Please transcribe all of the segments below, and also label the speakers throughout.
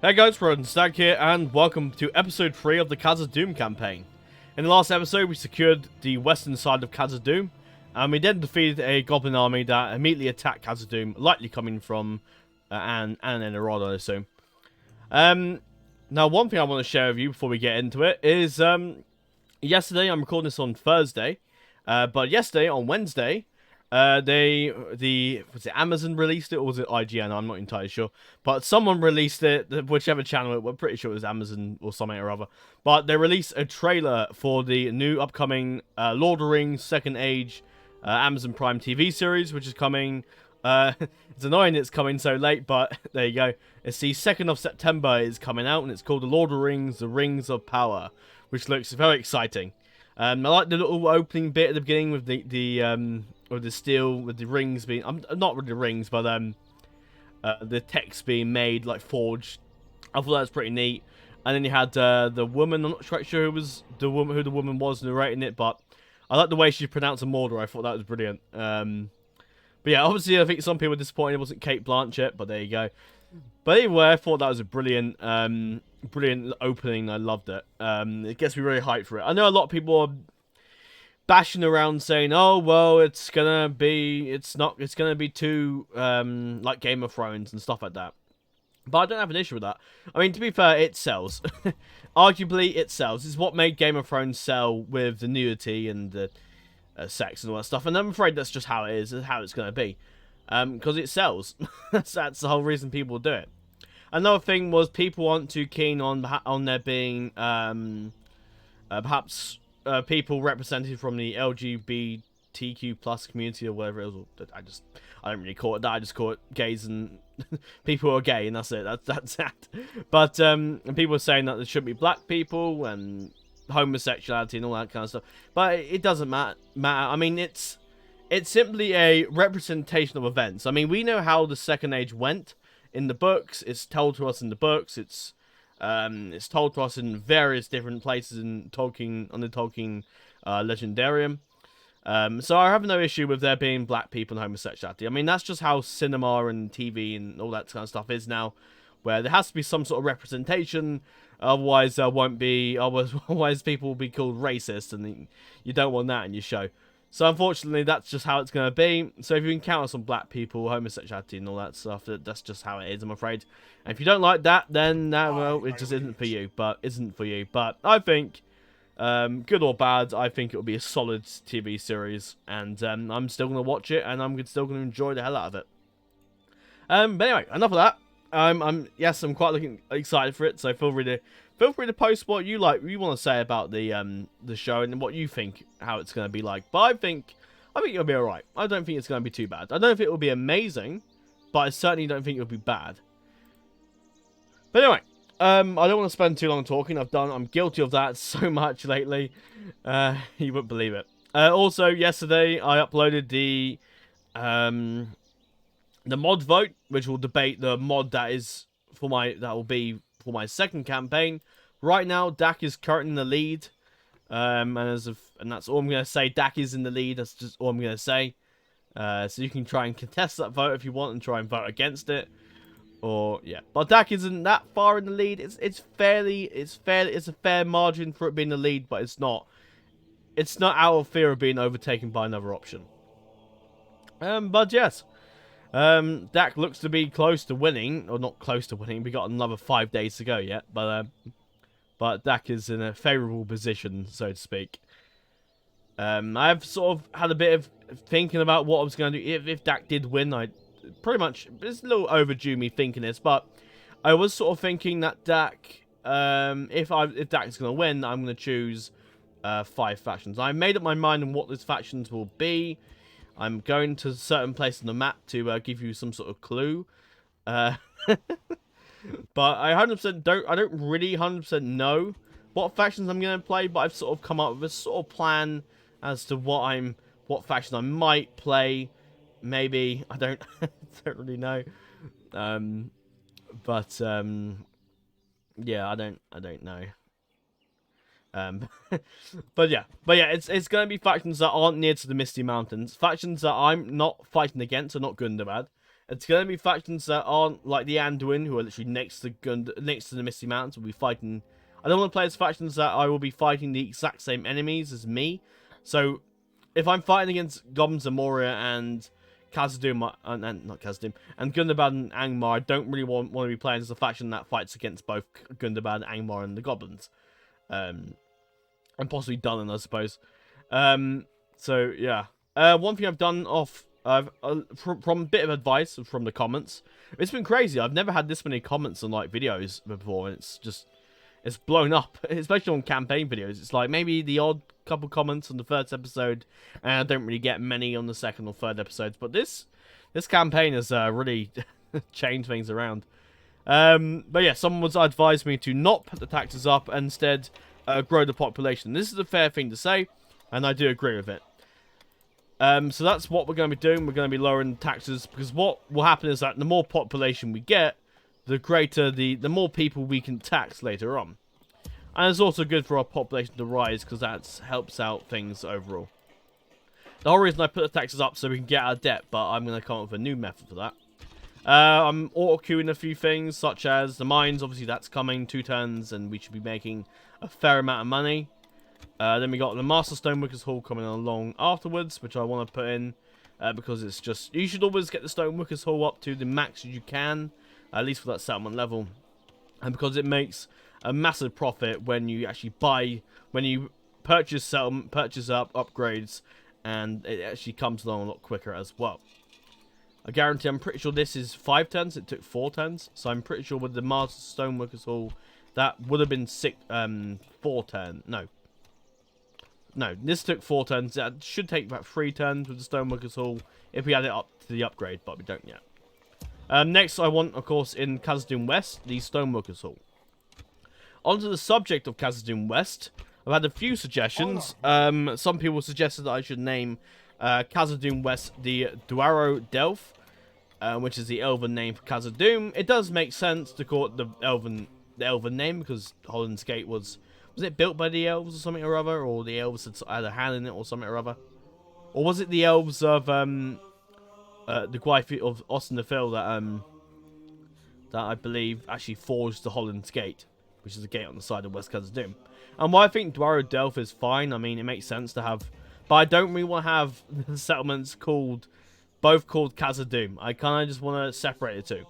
Speaker 1: Hey guys, FrozenStag here, and welcome to episode 3 of the Khazad-Dûm campaign. In the last episode, we secured the western side of Khazad-Dûm, and we then defeated a goblin army that immediately attacked Khazad-Dûm, likely coming from Annon-en-Orod, I assume. Now, one thing I want to share with you before we get into it is, yesterday, I'm recording this on Thursday, but yesterday, on Wednesday, was it Amazon released it, or was it IGN? I'm not entirely sure. But someone released it, whichever channel, we're pretty sure it was Amazon or something or other. But they released a trailer for the new upcoming Lord of the Rings Second Age Amazon Prime TV series, which is coming. It's annoying it's coming so late, but there you go. It's the 2nd of September is coming out, and it's called The Lord of the Rings, The Rings of Power, which looks very exciting. I like the little opening bit at the beginning with the steel, with the rings being, not with the rings, but the text being made, like, forged. I thought that was pretty neat. And then you had the woman, I'm not quite sure who the woman was narrating it, but I like the way she pronounced Mordor. I thought that was brilliant. But yeah, obviously I think some people were disappointed it wasn't Kate Blanchett, but there you go. But anyway, I thought that was a brilliant opening. I loved it. It gets me really hyped for it. I know a lot of people are bashing around saying, "Oh well, it's gonna be too like Game of Thrones and stuff like that." But I don't have an issue with that. I mean, to be fair, it sells. Arguably, it sells. It's what made Game of Thrones sell with the nudity and the sex and all that stuff. And I'm afraid that's just how it is. It's how it's gonna be, because it sells. that's the whole reason people do it. Another thing was people aren't too keen on there being perhaps people represented from the LGBTQ plus community or whatever it was. I don't really call it that. I just call it gays and people who are gay, and that's it. That's that. But and people are saying that there should be black people and homosexuality and all that kind of stuff. But it doesn't matter. I mean, it's simply a representation of events. I mean, we know how the Second Age went in the books. It's told to us in the books. It's told to us in various different places in Tolkien, on the Tolkien Legendarium. So I have no issue with there being black people and homosexuality. I mean, that's just how cinema and TV and all that kind of stuff is now, where there has to be some sort of representation. Otherwise, there won't be. Otherwise, people will be called racist, and you don't want that in your show. So unfortunately, that's just how it's going to be. So if you encounter some black people, homosexuality and all that stuff, that's just how it is, I'm afraid. And if you don't like that, then well, it just isn't for you. But I think, good or bad, I think it will be a solid TV series, and I'm still going to watch it, and I'm still going to enjoy the hell out of it. But anyway, enough of that. I'm quite excited for it. So feel free to post what you want to say about the show and what you think how it's going to be like. But I think it'll be alright. I don't think it's going to be too bad. I don't know if it will be amazing, but I certainly don't think it'll be bad. But anyway, I don't want to spend too long talking. I'm guilty of that so much lately. You wouldn't believe it. Also, yesterday I uploaded the mod vote, which will debate the mod that will be for my second campaign. Right now, DAC is currently in the lead, and that's all I'm gonna say. DAC is in the lead. That's just all I'm gonna say. So you can try and contest that vote if you want, and try and vote against it, or yeah. But DAC isn't that far in the lead. It's a fair margin for it being the lead, but it's not out of fear of being overtaken by another option. But yes. DAC looks to be close to winning, or not close to winning. We got another 5 days to go yet, but DAC is in a favourable position, so to speak. I've sort of had a bit of thinking about what I was going to do if DAC did win. It's a little overdue me thinking this, but I was sort of thinking that DAC, if DAC is going to win, I'm going to choose 5 factions. I made up my mind on what those factions will be. I'm going to a certain place on the map to give you some sort of clue. But I 100% don't really 100% know what factions I'm going to play, but I've sort of come up with a sort of plan as to what faction I might play. Maybe I don't really know. Yeah, I don't know. But yeah, it's going to be factions that aren't near to the Misty Mountains, factions that I'm not fighting against, are not good and bad, It's going to be factions that aren't like the Anduin, who are literally next to the Misty Mountains. We'll be fighting. I don't want to play as factions that I will be fighting the exact same enemies as me. So, if I'm fighting against goblins of Moria and Khazad-Dûm, not Khazad-Dûm, and Gundabad and Angmar, I don't really want to be playing as a faction that fights against both Gundabad, Angmar, and the goblins. And possibly Durin, I suppose. So, yeah. One thing I've done from a bit of advice from the comments, it's been crazy. I've never had this many comments on like videos before, and it's blown up, especially on campaign videos. It's like maybe the odd couple comments on the first episode, and I don't really get many on the second or third episodes. But this campaign has really changed things around. But yeah, someone was advised me to not put the taxes up, and instead grow the population. This is a fair thing to say, and I do agree with it. So that's what we're going to be doing. We're going to be lowering taxes, because what will happen is that the more population we get, the greater the more people we can tax later on. And it's also good for our population to rise, because that helps out things overall. The whole reason I put the taxes up so we can get out of debt, but I'm going to come up with a new method for that. I'm auto-queuing a few things, such as the mines. Obviously, that's coming 2 turns, and we should be making a fair amount of money. Then we got the Master Stoneworkers Hall coming along afterwards, which I want to put in, because it's just, you should always get the Stoneworkers Hall up to the max you can, at least for that settlement level, and because it makes a massive profit when you actually purchase upgrades, and it actually comes along a lot quicker as well. I guarantee, I'm pretty sure this is 5 turns, it took 4 turns, so I'm pretty sure with the Master Stoneworkers Hall, that would have been 4 turns, No, this took 4 turns. That should take about 3 turns with the Stoneworkers Hall if we add it up to the upgrade, but we don't yet. Next, I want, of course, in Khazad-Dûm West, the Stoneworkers Hall. Onto the subject of Khazad-Dûm West, I've had a few suggestions. Some people suggested that I should name Khazad-Dûm West the Dwarrowdelf, which is the elven name for Khazad-Dûm. It does make sense to call it the elven name, because Holland's Gate was it built by the elves or something or other, or the elves had a hand in it or something or other? Or was it the elves of the Gwyfi of Austin the Phil that I believe actually forged the Holland's Gate, which is a gate on the side of West Khazad-Dûm? And while I think Dwarrowdelf is fine, I mean, it makes sense to have, but I don't really want to have the settlements both called Khazad-Dûm. I kind of just want to separate the two.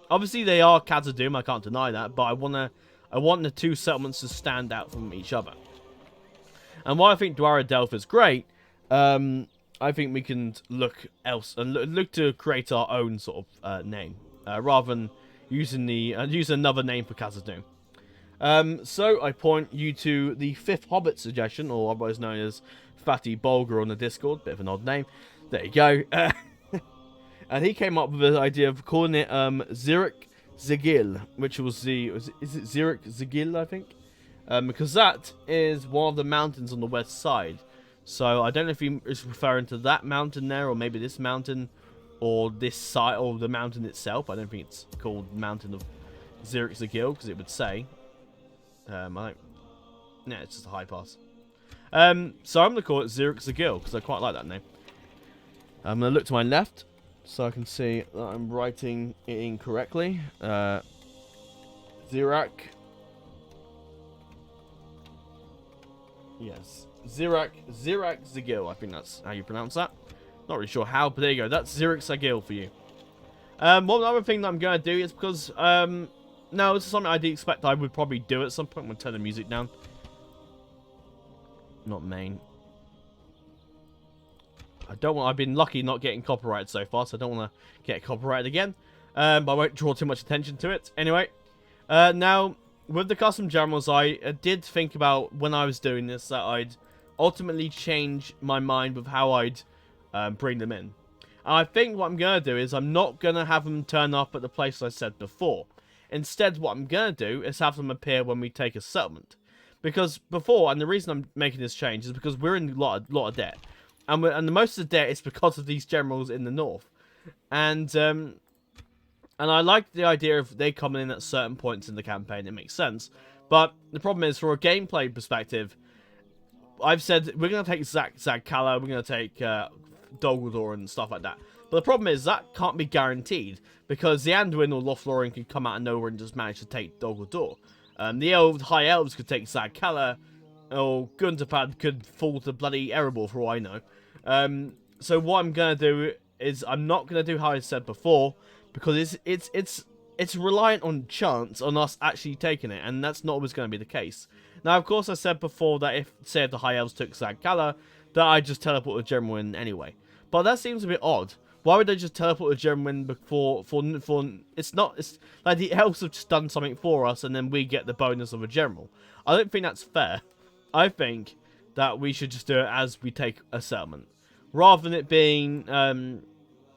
Speaker 1: Obviously, they are Khazad-Dûm, I can't deny that, but I want the 2 settlements to stand out from each other. And while I think Dwarrowdelf is great, I think we can look to create our own sort of name, rather than using another name for Khazad-Dûm. So I point you to the 5th Hobbit suggestion, or otherwise known as Fatty Bulger on the Discord. Bit of an odd name. There you go. And he came up with the idea of calling it Zurich Zigil, which was is it Zurich Zigil, I think? Because that is one of the mountains on the west side. So I don't know if he is referring to that mountain there, or maybe this mountain, or this side, or the mountain itself. I don't think it's called Mountain of Zurich Zigil, because it would say. Yeah, it's just a high pass. So I'm going to call it Zurich Zigil, because I quite like that name. I'm going to look to my left, so I can see that I'm writing it incorrectly. Zirach. Yes. Zirach Zigil. I think that's how you pronounce that. Not really sure how, but there you go. That's Zurich Zigil for you. One other thing that I'm going to do is because, no, this is something I do expect I would probably do at some point. I'm going to turn the music down. Not main. I've been lucky not getting copyrighted so far, so I don't want to get copyrighted again. But I won't draw too much attention to it. Anyway, now, with the custom generals, I did think about, when I was doing this, that I'd ultimately change my mind with how I'd bring them in. And I think what I'm going to do is I'm not going to have them turn up at the place I said before. Instead, what I'm going to do is have them appear when we take a settlement. Because before, and the reason I'm making this change is because we're in a lot of debt. And the most of the debt is because of these generals in the north. And I like the idea of they coming in at certain points in the campaign. It makes sense. But the problem is, for a gameplay perspective, I've said we're going to take Zag Kala, we're going to take Dogaldor and stuff like that. But the problem is that can't be guaranteed, because the Anduin or Lothlorien could come out of nowhere and just manage to take Dol Guldur. The High Elves could take Zag-Kala, or Guntapad could fall to bloody Erebor for all I know. So what I'm going to do is I'm not going to do how I said before, because it's reliant on chance on us actually taking it, and that's not always going to be the case. Now, of course, I said before that if the High Elves took Zag-Kala, that I'd just teleport the General in anyway. But that seems a bit odd. Why would they just teleport the General in before, it's like the Elves have just done something for us, and then we get the bonus of a General. I don't think that's fair. I think that we should just do it as we take a settlement. Rather than it being,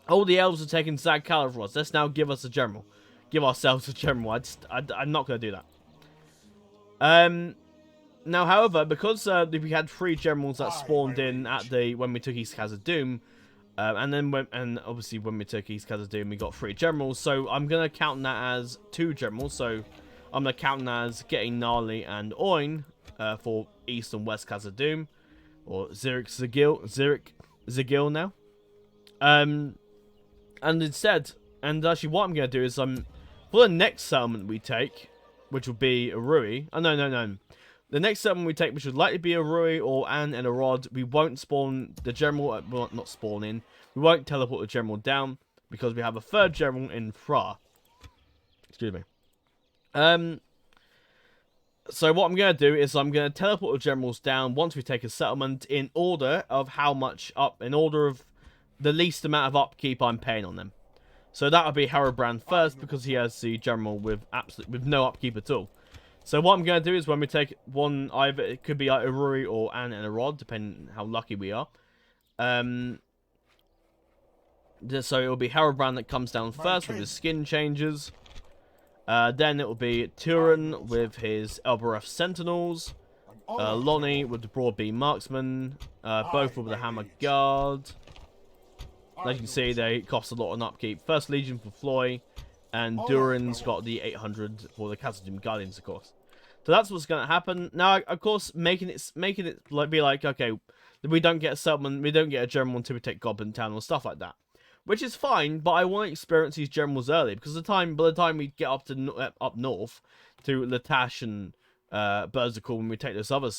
Speaker 1: all the Elves are taking Zag-Kala for us, let's now give us a General. Give ourselves a General. I'm not going to do that. Now, however, because we had 3 Generals that spawned in at when we took East Khazad-Dûm, and obviously when we took East Khazad-Dûm, we got 3 Generals, so I'm going to count that as 2 Generals, so I'm going to count that as getting Gnarly and Oin for East and West Khazad-Dûm, or Zirik Zagil now. And instead, and actually what I'm going to do is, for the next settlement we take, which will be Erui, no. The next settlement we take, which would likely be Erui or Annon-en-Orod, we won't spawn the General, well, not spawn in, we won't teleport the General down, because we have a 3rd General in Fra. Excuse me. So what I'm going to do is I'm going to teleport the Generals down once we take a settlement in order of in order of the least amount of upkeep I'm paying on them. So that would be Herobrand first, because he has the General with no upkeep at all. So what I'm going to do is when we take one, either it could be like Erui or Annon-en-Orod, depending how lucky we are. So it will be Herobrand that comes down first with his skin changes. Then it will be Durin with his Elbereth Sentinels. Lonnie with the Broadbeam Marksman. Both with the Hammer Guard. As you can see, they cost a lot on upkeep. First Legion for Floy. And Durin's got the 800 for the Khazad-Dûm Guardians, of course. So that's what's going to happen. Now, of course, making it be like, okay, we don't get a settlement, we don't get a General until we take Goblin Town or stuff like that. Which is fine, but I want to experience these Generals early, because by the time we get up north to Latash and Berserkul, when we take those other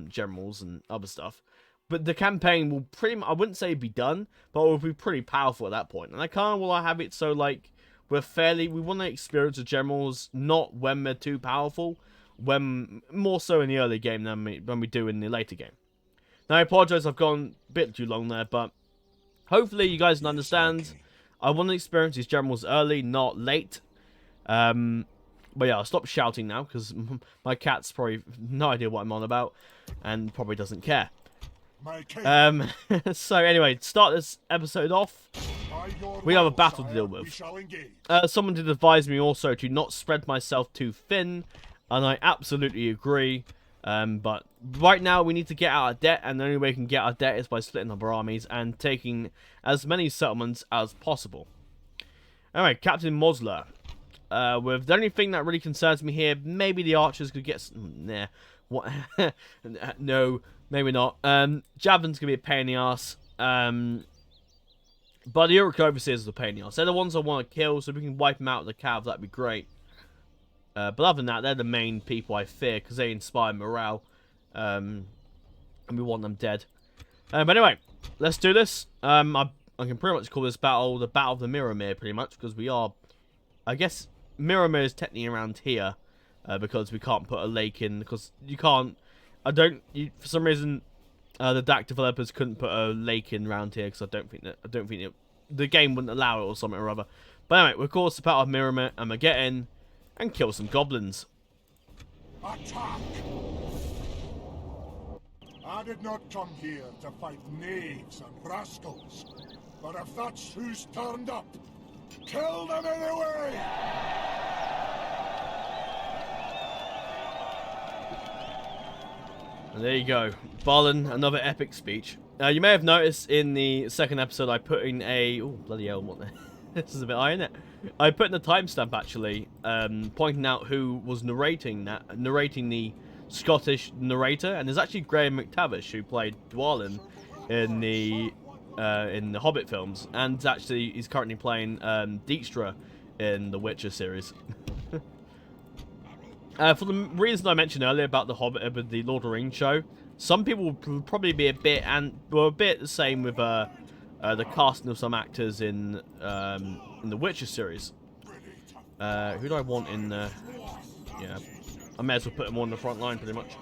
Speaker 1: Generals and other stuff, but the campaign will I wouldn't say be done, but it will be pretty powerful at that point. And I kind of want to have it so, like, we want to experience the Generals not when they're too powerful, when more so in the early game than when we do in the later game. Now, I apologize, I've gone a bit too long there, but hopefully you guys can understand. I want to experience these Generals early, not late. But yeah, I'll stop shouting now, because my cat's probably no idea what I'm on about, and probably doesn't care. So anyway, to start this episode off, we have a battle to deal with. Someone did advise me also to not spread myself too thin, and I absolutely agree. But right now we need to get out of debt, and the only way we can get out of debt is by splitting up our armies and taking as many settlements as possible. Anyway, Captain Mosler. With the only thing that really concerns me here, maybe the archers could get nah. What? No, maybe not. Javelin's gonna be a pain in the ass. But the Uruk Overseers are the pain in the ass. They're the ones I want to kill, so if we can wipe them out of the cav, that'd be great. But other than that, they're the main people I fear, because they inspire morale. And we want them dead. But anyway, let's do this. I can pretty much call this battle the Battle of the Mirrormere, pretty much, because we are... I guess Mirrormere is technically around here, because we can't put a lake in, because you can't... for some reason... the DAC developers couldn't put a lake in around here, because I don't think the game wouldn't allow it or something or other. But anyway, of course, the Battle of Mirrormere, and we're getting and kill some goblins.
Speaker 2: Attack! I did not come here to fight knaves and rascals, but if that's who's turned up, kill them anyway!
Speaker 1: And there you go, Balin, another epic speech. You may have noticed in the second episode I put in a... Oh, bloody hell, what the... This is a bit high, isn't it? I put in a timestamp, actually, pointing out who was narrating the Scottish narrator, and there's actually Graham McTavish, who played Dwalin in the in the Hobbit films, and actually he's currently playing Dijkstra in the Witcher series. For the reason I mentioned earlier about the Hobbit with the Lord of the Rings show, some people will probably be a bit the same with the casting of some actors in the Witcher series. Who do I want in the? Yeah, I may as well put him on the front line pretty much.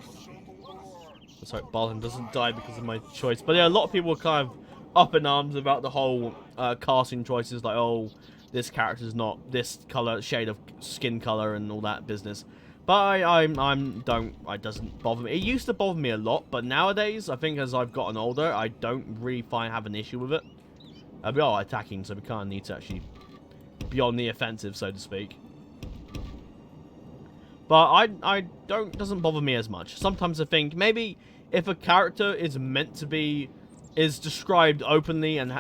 Speaker 1: Let's hope Balin doesn't die because of my choice. But yeah, a lot of people are kind of up in arms about the whole casting choices, like, oh, this character's not this color, shade of skin color, and all that business. But it doesn't bother me. It used to bother me a lot, but nowadays, I think as I've gotten older, I don't really have an issue with it. We are attacking, so we kind of need to actually be on the offensive, so to speak. But doesn't bother me as much. Sometimes I think maybe if a character is meant to be, is described openly and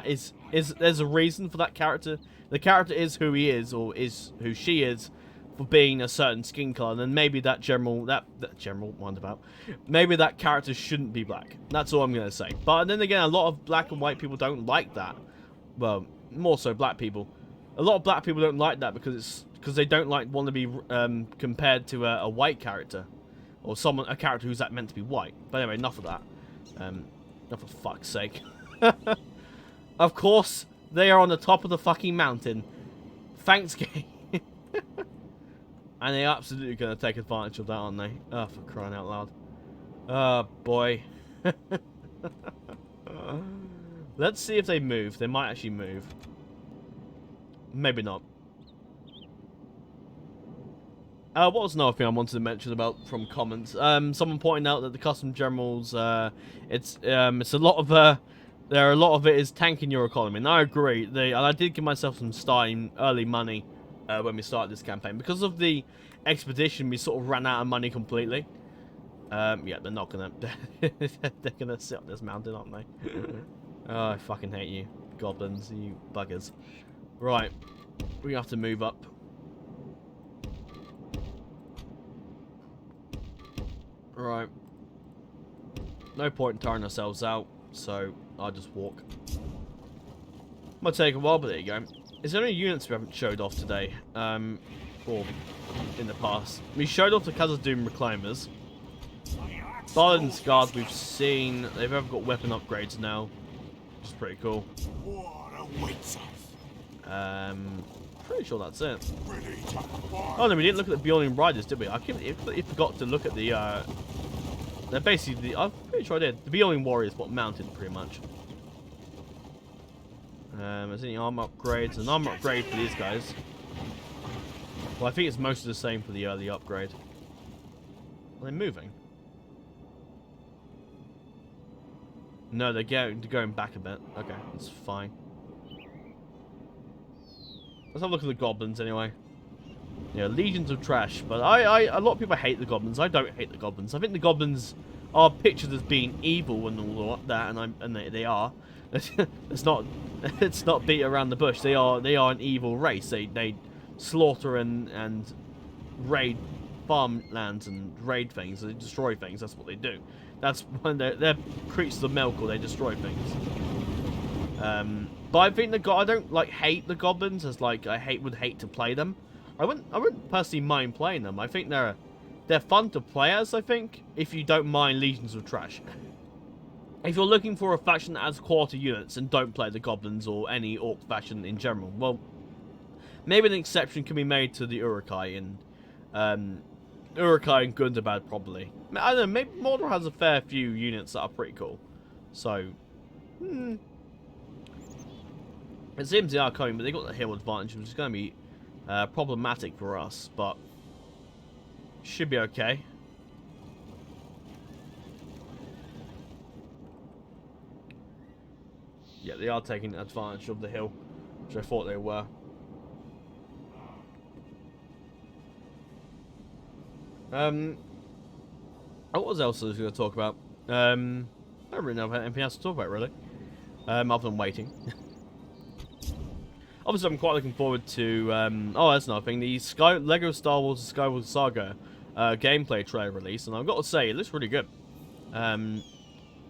Speaker 1: there's a reason for that character. The character is who he is, or is who she is, for being a certain skin color, then maybe that general roundabout, maybe that character shouldn't be black. That's all I'm gonna say. But then again, a lot of black and white people don't like that. Well, more so black people. A lot of black people don't like that because they don't want to be compared to a white character, or a character who's meant to be white. But anyway, enough of that. Oh, for fuck's sake. Of course, they are on the top of the fucking mountain. Thanks, game. And they're absolutely going to take advantage of that, aren't they? Oh, for crying out loud. Oh, boy. Let's see if they move. They might actually move. Maybe not. What was another thing I wanted to mention about from comments? Someone pointing out that the custom generals, it's a lot of a lot of it is tanking your economy, and I agree. And I did give myself some starting early money when we started this campaign because of the expedition. We sort of ran out of money completely. Yeah, they're not gonna. They're gonna sit up this mountain, aren't they? Oh, I fucking hate you, goblins, you buggers. Right, we have to move up. Right. No point in tiring ourselves out, so I'll just walk. Might take a while, but there you go. Is there any units we haven't showed off today? Or in the past? We showed off the Khazad-Dûm reclaimers. Balin's guard we've seen. They've got weapon upgrades now, which is pretty cool. Pretty sure that's it. Oh no, we didn't look at the Beyond Riders, did we? I completely forgot to look at the. They're basically I'm pretty sure I did. The Beyond Warriors, what mounted pretty much. Is any armor upgrades? An armor upgrade for these guys. Well, I think it's mostly the same for the early upgrade. Are they moving? No, they're going back a bit. Okay, that's fine. Let's have a look at the goblins anyway. Yeah, legions of trash. But a lot of people hate the goblins. I don't hate the goblins. I think the goblins are pictured as being evil and all that, and they are. It's not beat around the bush. They are an evil race. They slaughter and raid farmlands and raid things. They destroy things. That's what they do. That's when they're creatures of milk, or they destroy things. But I think I don't hate the goblins as I would hate to play them. I wouldn't personally mind playing them. I think they're fun to play as. I think if you don't mind legions of trash. If you're looking for a faction that has quality units and don't play the goblins or any orc faction in general, well, maybe an exception can be made to the Uruk-hai and Gundabad probably. I don't know. Maybe Mordor has a fair few units that are pretty cool. So, it seems they are coming, but they got the hill advantage, which is going to be problematic for us, but should be okay. Yeah, they are taking advantage of the hill, which I thought they were. What else was I going to talk about? I don't really know anything else to talk about, really. Other than waiting. Obviously, I'm quite looking forward to, oh, that's another thing, the LEGO Star Wars Skyward Saga gameplay trailer release, and I've got to say, it looks really good.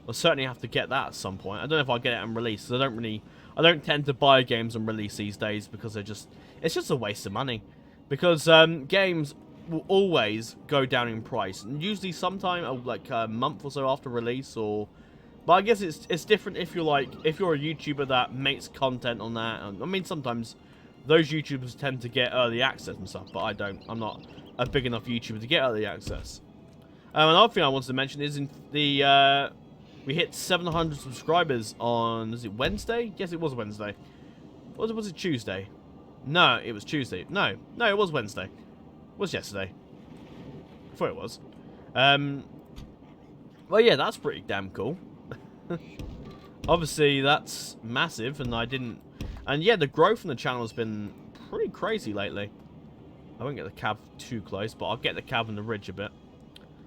Speaker 1: I'll certainly have to get that at some point. I don't know if I'll get it on release. I don't tend to buy games on release these days because it's just a waste of money. Because games will always go down in price, and usually sometime like a month or so after release. But I guess it's different if you're a YouTuber that makes content on that. I mean, sometimes those YouTubers tend to get early access and stuff, but I don't. I'm not a big enough YouTuber to get early access. Another thing I wanted to mention is we hit 700 subscribers on, is it Wednesday? Yes, it was Wednesday. Or was it Tuesday? No, it was Tuesday. No, it was Wednesday. It was yesterday. I thought it was. Well, yeah, that's pretty damn cool. Obviously, that's massive, and and yeah, the growth on the channel has been pretty crazy lately. I won't get the cab too close, but I'll get the cab on the ridge a bit.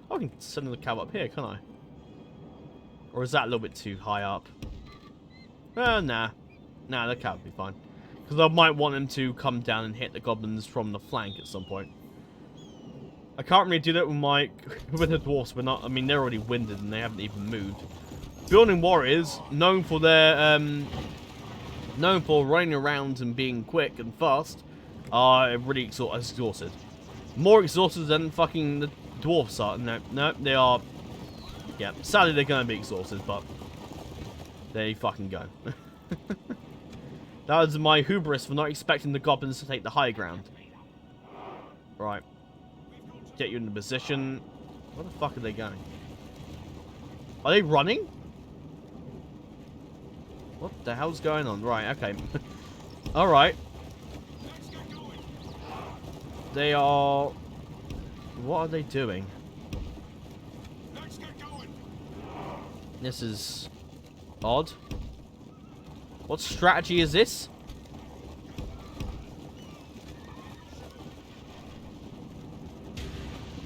Speaker 1: I can send the cab up here, can't I? Or is that a little bit too high up? Nah, the cab will be fine. Because I might want him to come down and hit the goblins from the flank at some point. I can't really do that with the dwarfs. They're already winded and they haven't even moved. Building warriors, known for running around and being quick and fast, are really exhausted. More exhausted than fucking the dwarfs are. No, they are. Yeah, sadly they're gonna be exhausted, but there you fucking go. That was my hubris for not expecting the goblins to take the high ground. Right. Get you in the position. Where the fuck are they going? Are they running? What the hell's going on? Right, okay. Alright. They are... What are they doing? This is... odd. What strategy is this?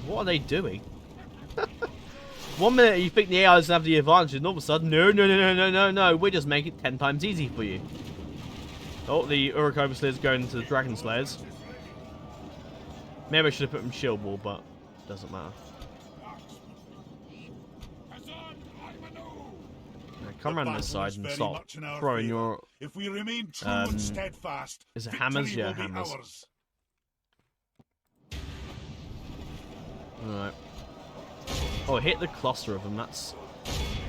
Speaker 1: What are they doing? One minute you think the AI doesn't have the advantage, and all of a sudden, no, we just make it 10 times easy for you. Oh, the Uruk Overslayer's going to the Dragon Slayers. Maybe I should have put them shield wall, but it doesn't matter. Come around this side and stop throwing your...
Speaker 2: If we remain true and steadfast,
Speaker 1: is it hammers? Yeah, hammers. Alright. Oh, hit the cluster of them. That's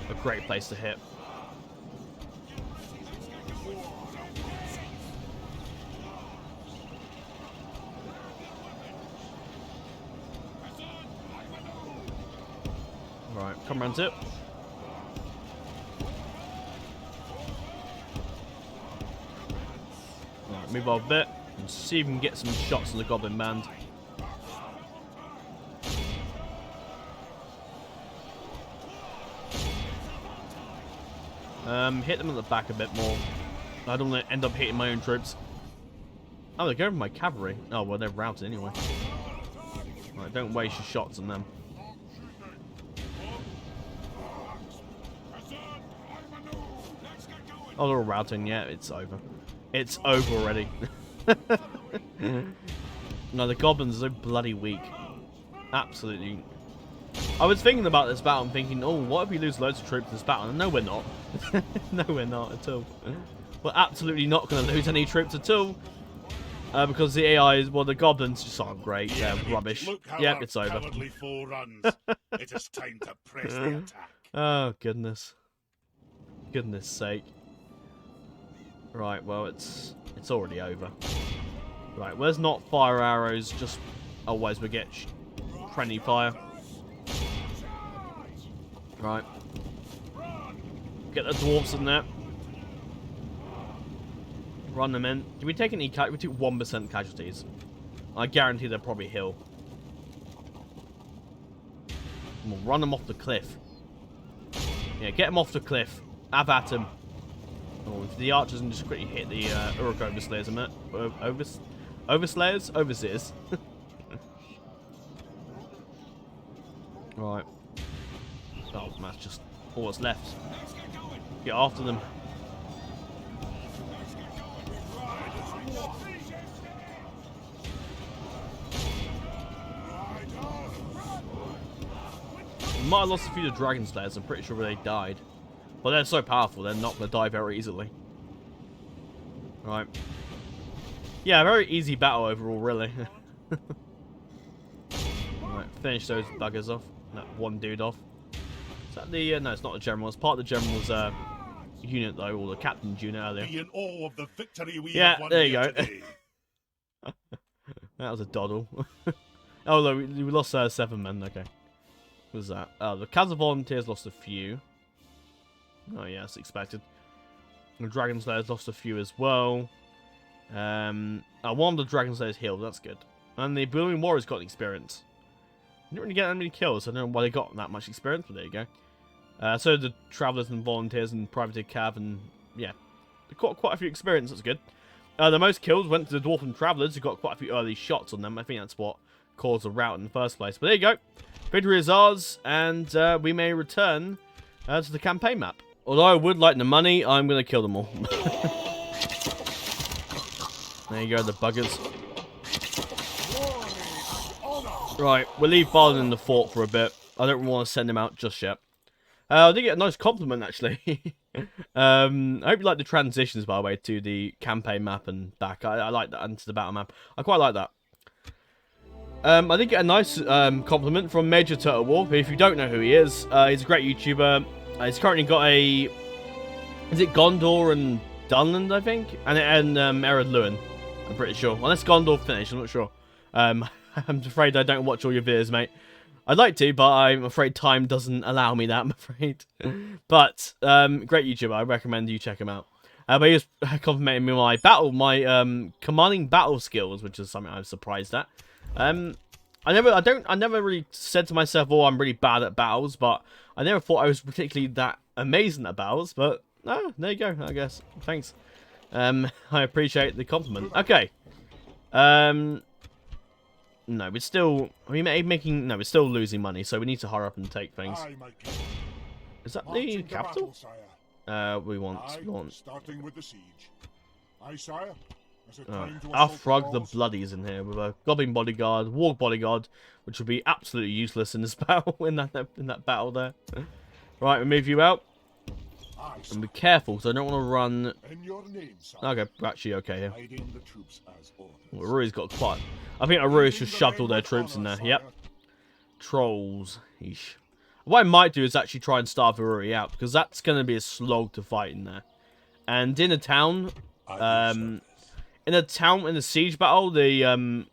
Speaker 1: a great place to hit. Alright, come around to it. Right, move over a bit and see if we can get some shots on the goblin band. Hit them at the back a bit more. I don't want to end up hitting my own troops. Oh, they're going for my cavalry. Oh, well, they're routed anyway. Right, don't waste your shots on them. Oh, they're all routing. Yeah, it's over. It's over already. No, the goblins are so bloody weak. Absolutely. I was thinking about this battle and thinking, oh, what if we lose loads of troops in this battle? And no, we're not. No, we're not at all. We're absolutely not going to lose any troops at all. Because the AI is, well, the goblins just aren't great. They're rubbish. Yep, it's over.
Speaker 2: It is time to press the attack.
Speaker 1: Oh, goodness. Goodness sake. Right, well, it's already over. Right, where's not fire arrows? Just always we get friendly fire. Right. Get the dwarves in there. Run them in. Did we take any we took 1% casualties. I guarantee they'll probably heal. And we'll run them off the cliff. Yeah, get them off the cliff. Have at them. Oh, if the archers can just quickly hit the Uruk Overslayers a minute. Overslayers? Overseers. Right. Oh, that's just all that's left. Get after them. We might have lost a few of the Dragon Slayers. I'm pretty sure they died. But they're so powerful, they're not going to die very easily. Right. Yeah, very easy battle overall, really. Right, finish those buggers off. That one dude off. Is that the... no, it's not the general. It's part of the general's unit, though, or the captain's unit earlier.
Speaker 2: Be in awe of the victory we
Speaker 1: Yeah,
Speaker 2: have won
Speaker 1: there you
Speaker 2: here
Speaker 1: go.
Speaker 2: today.
Speaker 1: That was a doddle. Oh, no, we lost 7 men. Okay. What was that? Oh, the Khazad volunteers lost a few. Oh, yeah, that's expected. The Dragon Slayers lost a few as well. One of the Dragon Slayers healed. That's good. And the Building Warriors got experience. Didn't really get that many kills. I don't know why they got that much experience, but there you go. So the Travellers and Volunteers and Privateer Cav, and yeah, they got quite a few experience. That's good. The most kills went to the Dwarven Travellers, who got quite a few early shots on them. I think that's what caused the rout in the first place. But there you go. Victory is ours, and we may return to the campaign map. Although I would like the money, I'm going to kill them all. There you go, the buggers. Right, we'll leave Barden in the fort for a bit. I don't want to send him out just yet. I did get a nice compliment, actually. I hope you like the transitions, by the way, to the campaign map and back. I like that, and to the battle map. I quite like that. I did get a nice compliment from Major Turtle Wolf. If you don't know who he is, he's a great YouTuber. He's currently got a... Is it Gondor and Dunland, I think? And Erod Lewin, I'm pretty sure. Unless Gondor finished, I'm not sure. I'm afraid I don't watch all your videos, mate. I'd like to, but I'm afraid time doesn't allow me that, I'm afraid. But, great YouTuber. I recommend you check him out. But he was complimenting me my commanding battle skills, which is something I was surprised at. I never really said to myself, oh, I'm really bad at battles, but I never thought I was particularly that amazing at battles, but, no, there you go, I guess. Thanks. I appreciate the compliment. Okay. No, we're still... No, we're still losing money, so we need to hurry up and take things. Is that the capital? We want...
Speaker 2: Starting with the siege. Aye, sire.
Speaker 1: Our Frog the Bloodies in here with a Goblin Bodyguard, Warg Bodyguard, which would be absolutely useless in this battle, in that battle there. Right, we move you out. And be careful, because I don't want to run... Okay, we're actually okay here. Well, Erui's got quite... I think Erui's just shoved all their troops in there. Yep. Trolls. Eesh. What I might do is actually try and starve Erui out, because that's going to be a slog to fight in there. And in a town... in a siege battle, the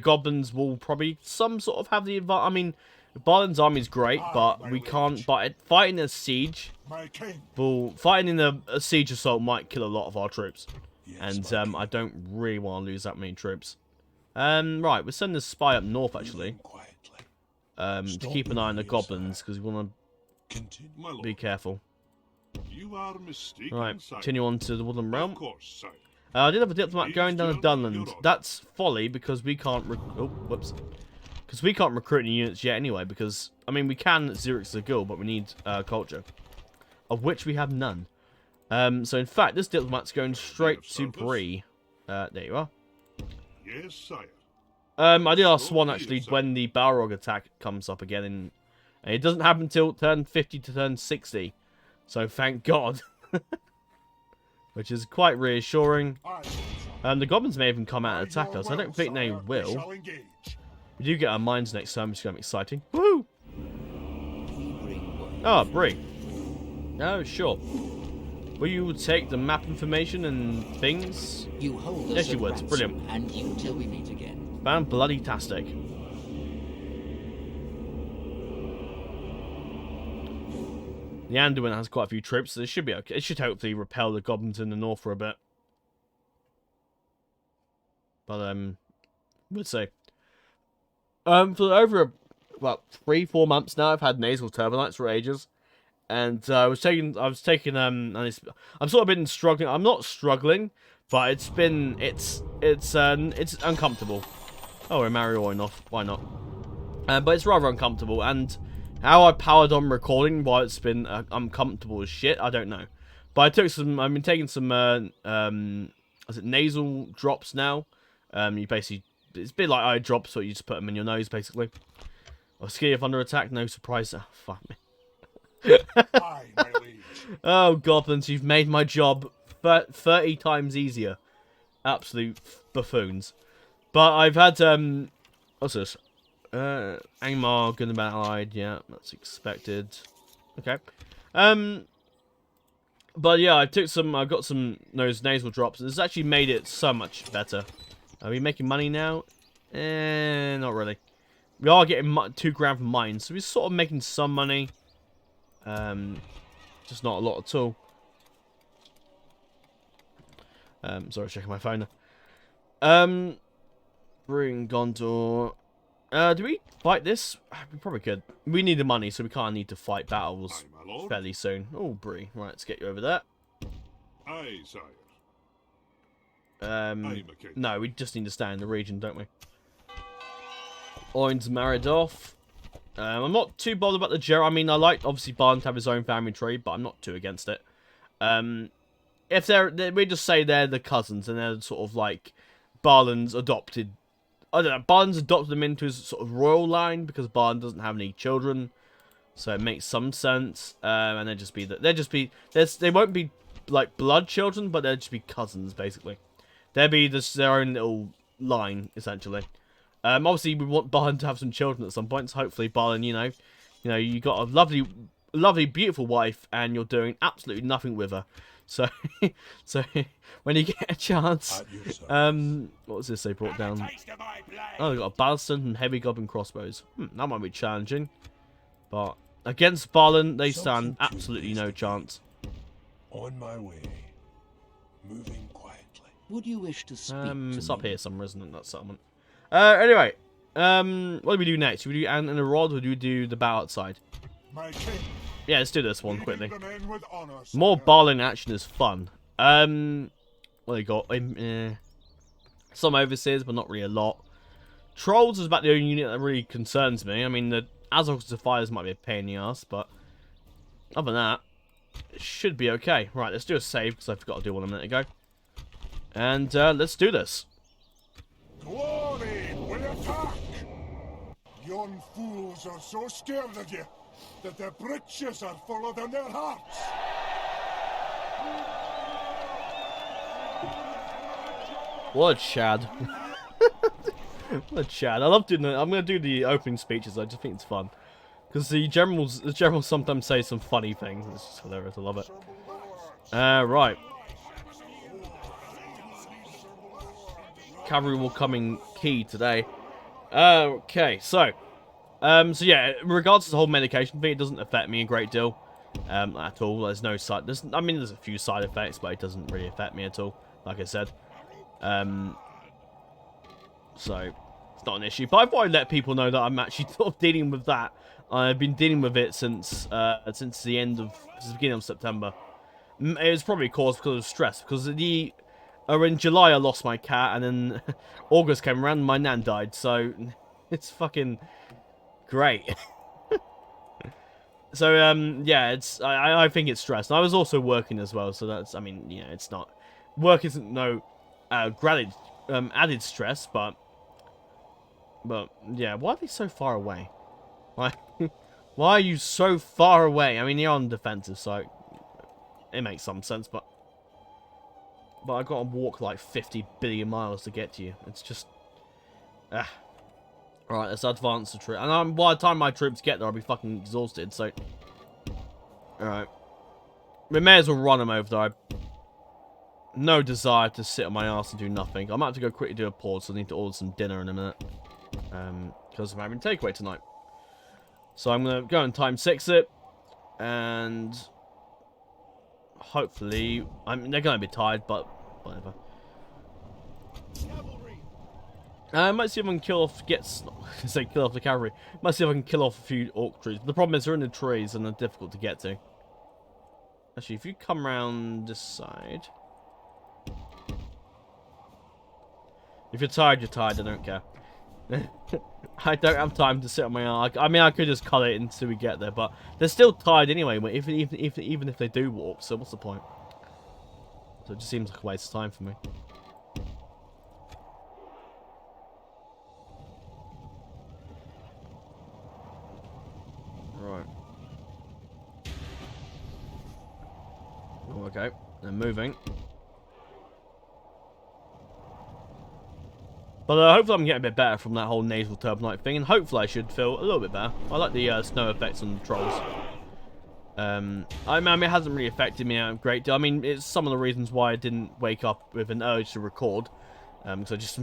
Speaker 1: goblins will probably some sort of have the advantage. I mean, Barden's army is great, but we can't. But fighting a siege, fighting in a siege assault might kill a lot of our troops, and I don't really want to lose that many troops. Right, we're sending a spy up north actually, to keep an eye on the goblins because we want to be careful. Right, continue on to the Woodland Realm. I did have a diplomat going down to Dunland. That's folly because we can't. Because we can't recruit any units yet anyway. Because I mean we can at Zurich's Zagul, but we need culture, of which we have none. So in fact, this diplomat's going straight to Bree. There you are.
Speaker 2: Yes, sire.
Speaker 1: I did ask Swan actually when the Balrog attack comes up again, and it doesn't happen until turn 50 to turn 60. So thank God. Which is quite reassuring. The goblins may even come out and attack us. I don't think they will. We do get our mines next time, which is going to be exciting. Woo! Oh, Bree. Oh, sure. Will you take the map information and things?
Speaker 3: You hold us
Speaker 1: yes, you would. Brilliant.
Speaker 3: And you till we meet again.
Speaker 1: Fan bloody-tastic. The Anduin has quite a few troops, so it should be okay. It should hopefully repel the goblins in the north for a bit. But, we'll see. For over, about 3-4 months now, I've had nasal turbinates for ages. And, I was taking, and I'm sort of been struggling. I'm not struggling, but it's uncomfortable. Oh, we're Mario off. Why not? But it's rather uncomfortable, and... How I powered on recording while it's been uncomfortable as shit, I don't know. But I've been taking some, is it nasal drops now? You basically, it's a bit like eye drops, so you just put them in your nose, basically. Or ski if under attack, no surprise. Oh, fuck me. Oh, goblins, you've made my job 30 times easier. Absolute buffoons. But I've had, what's this? Angmar, good and allied, yeah, that's expected. Okay. But yeah, I've got some those nasal drops. It's actually made it so much better. Are we making money now? Not really. We are getting 2 grand from mines, so we're sort of making some money. Just not a lot at all. Sorry, checking my phone. Bring Gondor. Do we fight this? We probably could. We need the money, so we kind of need to fight battles fairly soon. Oh, Bree. Right, let's get you over there.
Speaker 2: Aye, sire.
Speaker 1: No, we just need to stay in the region, don't we? Oin's married off. I'm not too bothered about the Jer. I mean, I like, obviously, Barn to have his own family tree, but I'm not too against it. If we just say they're the cousins, and they're sort of like Barlin's adopted. I don't know. Barlin's adopted them into his sort of royal line because Barlin doesn't have any children, so it makes some sense. And they won't be like blood children, but they'll just be cousins basically. They'll be their own little line essentially. Obviously, we want Barlin to have some children at some point. So hopefully, Barlin, you know, you got a lovely, beautiful wife, and you're doing absolutely nothing with her. So, when you get a chance, what was this they brought down? Oh, they got a ballista and heavy goblin crossbows. That might be challenging, but against Barlin, they stand absolutely no chance.
Speaker 2: On my way, moving quietly.
Speaker 3: Would you wish to speak to
Speaker 1: It's up
Speaker 3: me?
Speaker 1: here somewhere, isn't it? That settlement. Anyway, what do we do next? Do we do Annon-en-Orod, or do we do the battle outside?
Speaker 2: My king.
Speaker 1: Yeah, let's do this one quickly.
Speaker 2: Leading the men with honor,
Speaker 1: More
Speaker 2: sire.
Speaker 1: Barlin action is fun. What do you got? Some overseers, but not really a lot. Trolls is about the only unit that really concerns me. I mean, the Azog Defiers might be a pain in the ass, but other than that, it should be okay. Right, let's do a save, because I forgot to do one a minute ago. And let's do this.
Speaker 2: Glory will attack! Yon fools are so scared of you that their breeches are fuller than their hearts.
Speaker 1: What a Chad. What a Chad. I love doing that. I'm going to do the opening speeches. I just think it's fun. Because the generals sometimes say some funny things. It's just hilarious. I love it. Right. Cavalry will come in key today. Okay, so yeah, in regards to the whole medication thing, it doesn't affect me a great deal at all. There's no side. There's a few side effects, but it doesn't really affect me at all. Like I said, so it's not an issue. But I thought I'd let people know that I'm actually sort of dealing with that. I've been dealing with it since the beginning of September. It was probably caused because of stress. Because in July I lost my cat, and then August came around and my nan died. So it's fucking great. So yeah, I think it's stress. And I was also working as well, so that's, I mean, you know, it's not, work isn't no added stress, but yeah, why are they so far away? Why are you so far away? I mean, you're on defensive, so it makes some sense, but I got to walk like 50 billion miles to get to you. It's just Alright, let's advance the troop. And by the time my troops get there, I'll be fucking exhausted, so alright. We may as well run them over there. I no desire to sit on my ass and do nothing. I might have to go quickly do a pause, so I need to order some dinner in a minute. Because I'm having takeaway tonight. So I'm going to go and time 6 it. And hopefully, I mean, they're going to be tired, but whatever. Might see if I can kill off, kill off the cavalry. Might see if I can kill off a few orc trees. The problem is they're in the trees and they're difficult to get to. Actually, if you come around this side. If you're tired, I don't care. I don't have time to sit on my arm. I mean, I could just cut it until we get there, but they're still tired anyway, even if they do walk, so what's the point? So it just seems like a waste of time for me. Right. Okay, they're moving. But hopefully I'm getting a bit better from that whole nasal turbinite thing, and hopefully I should feel a little bit better. I like the snow effects on the trolls. I mean, it hasn't really affected me a great deal. I mean, it's some of the reasons why I didn't wake up with an urge to record. So just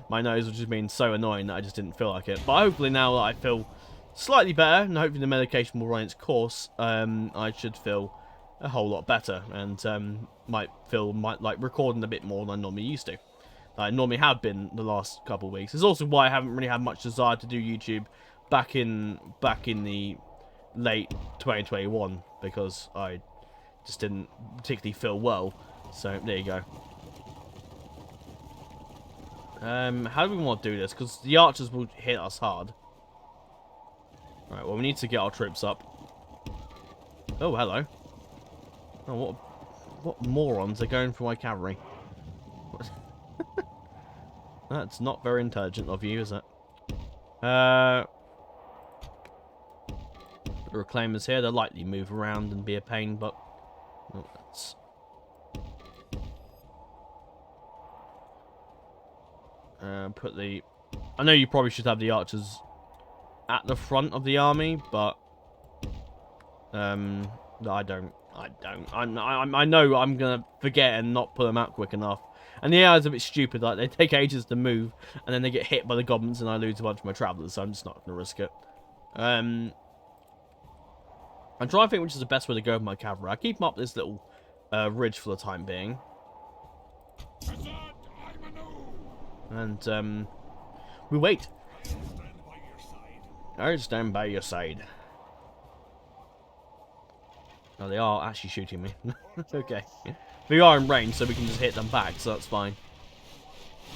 Speaker 1: my nose was just being so annoying that I just didn't feel like it. But hopefully now that I feel slightly better, and hopefully the medication will run its course, I should feel a whole lot better, and might like recording a bit more than I normally used to. I normally have been the last couple of weeks. It's also why I haven't really had much desire to do YouTube back in the late 2021, because I just didn't particularly feel well. So there you go. How do we want to do this? Because the archers will hit us hard. Right, well, we need to get our troops up. Oh, hello. Oh, what morons are going for my cavalry? That's not very intelligent of you, is it? The reclaimers here, they'll likely move around and be a pain, but... Oh, that's... Put the... I know you probably should have the archers at the front of the army, but... I don't. I know I'm gonna forget and not put them out quick enough. And the AI is a bit stupid, like, they take ages to move, and then they get hit by the goblins, and I lose a bunch of my travellers, so I'm just not gonna risk it. I'm trying to think which is the best way to go with my cavalry. I keep them up this little ridge for the time being. And, we wait. I stand by your side. Oh, they are actually shooting me. Okay. We are in range, so we can just hit them back, so that's fine.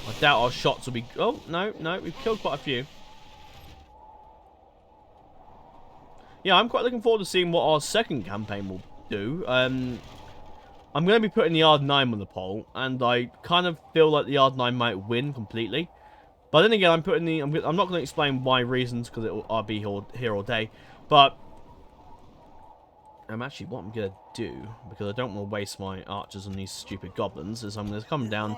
Speaker 1: I doubt our shots will be... Oh, no, we've killed quite a few. Yeah, I'm quite looking forward to seeing what our second campaign will do. I'm going to be putting the Yard 9 on the poll, and I kind of feel like the Yard 9 might win completely. But then again, I'm not going to explain why reasons, because I'll be here all day. But... actually, what I'm going to do, because I don't want to waste my archers on these stupid goblins, is I'm going to come down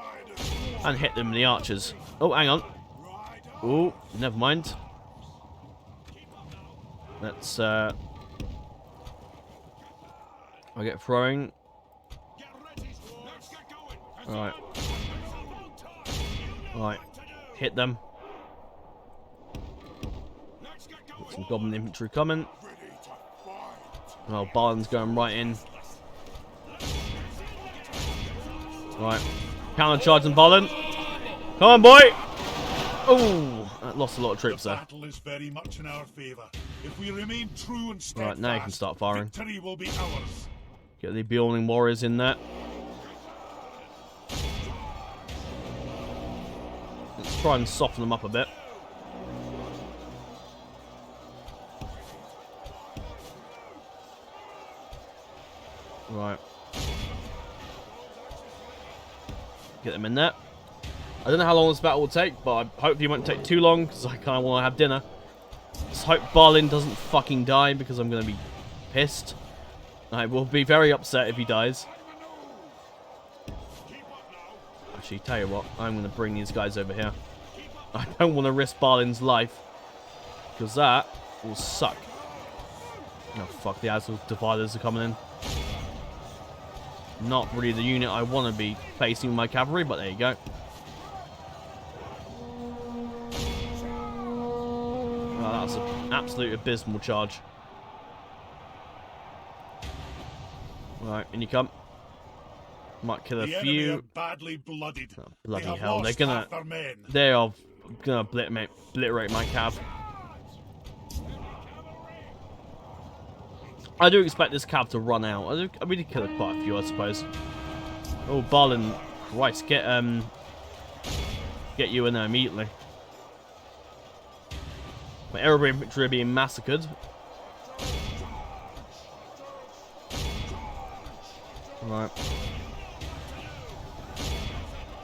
Speaker 1: and hit them with the archers. Oh, hang on. Oh, never mind. Let's, I'll get throwing. Alright. Alright. Hit them. Got some goblin infantry coming. Oh, Barlin's going right in. Right. Counter charging Barlin. Come on, boy! Oh, that lost a lot of troops there.
Speaker 2: Battle is very much in our favor. If we remain true and steadfast,
Speaker 1: right, now you can start firing.
Speaker 2: Victory will be ours.
Speaker 1: Get the Bjorning warriors in there. Let's try and soften them up a bit. Right. Get them in there. I don't know how long this battle will take, but I hopefully it won't take too long, because I kind of want to have dinner. Just hope Barlin doesn't fucking die, because I'm going to be pissed. I will be very upset if he dies. Actually, tell you what, I'm going to bring these guys over here. I don't want to risk Barlin's life, because that will suck. Oh, fuck, the Azul Dividers are coming in. Not really the unit I want to be facing with my cavalry, but there you go. Oh, that's an absolute abysmal charge. Right, in you come. Might kill a few.
Speaker 2: Badly blooded.
Speaker 1: Oh, bloody hell, they are gonna obliterate my cav. I do expect this cav to run out. I really killed quite a few, I suppose. Oh, Barlin, Christ, get you in there immediately. My Erui infantry are being massacred. Right.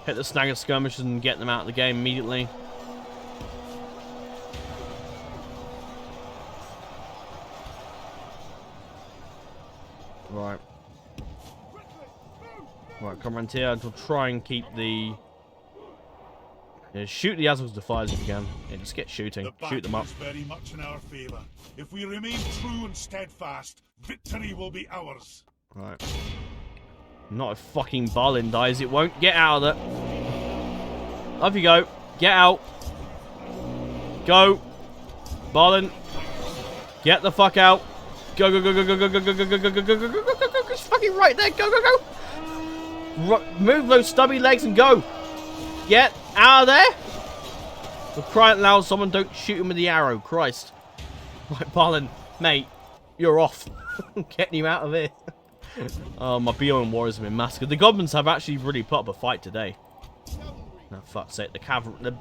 Speaker 1: Hit the snag of skirmishers and get them out of the game immediately. Right. Right, come around here. We'll try and keep the... Yeah, shoot the Azrael's Defiers if you can. Yeah, just get shooting. Shoot them up.
Speaker 2: The battle is very much in our favor. If we remain true and steadfast, victory will be ours.
Speaker 1: Right. Not if fucking Balin dies, it won't. Get out of there. Off you go. Get out. Go. Balin. Get the fuck out. Go, go, go, go, go, go, go, go, go, go, go, go, go, go, go, go, go. It's fucking right there. Go, go, go. Move those stubby legs and go. Get out of there. For crying out loud, someone don't shoot him with the arrow. Christ. Right, Balin, mate, you're off. I'm getting you out of here. Oh, my Beyond Warriors have been massacred. The goblins have actually really put up a fight today. Oh, fuck's sake. The cavalry, the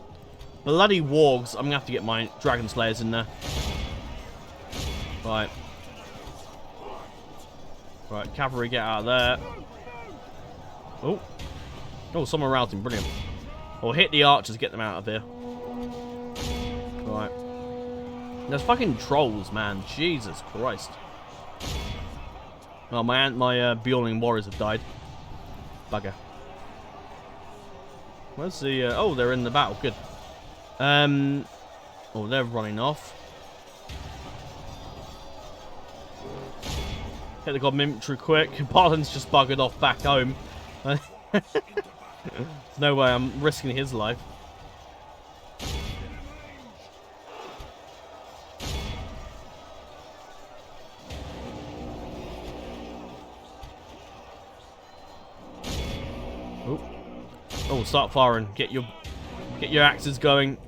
Speaker 1: bloody wargs. I'm going to have to get my Dragon Slayers in there. Right. Right, cavalry, get out of there. Oh. Oh, someone roused him. Brilliant. Or hit the archers, get them out of here. Right. There's fucking trolls, man. Jesus Christ. Oh, my Bjorning warriors have died. Bugger. Where's the... oh, they're in the battle. Good. Oh, they're running off. Hit the goblin infantry quick. Balin's just buggered off back home. There's no way I'm risking his life. Oh, start firing. Get your axes going.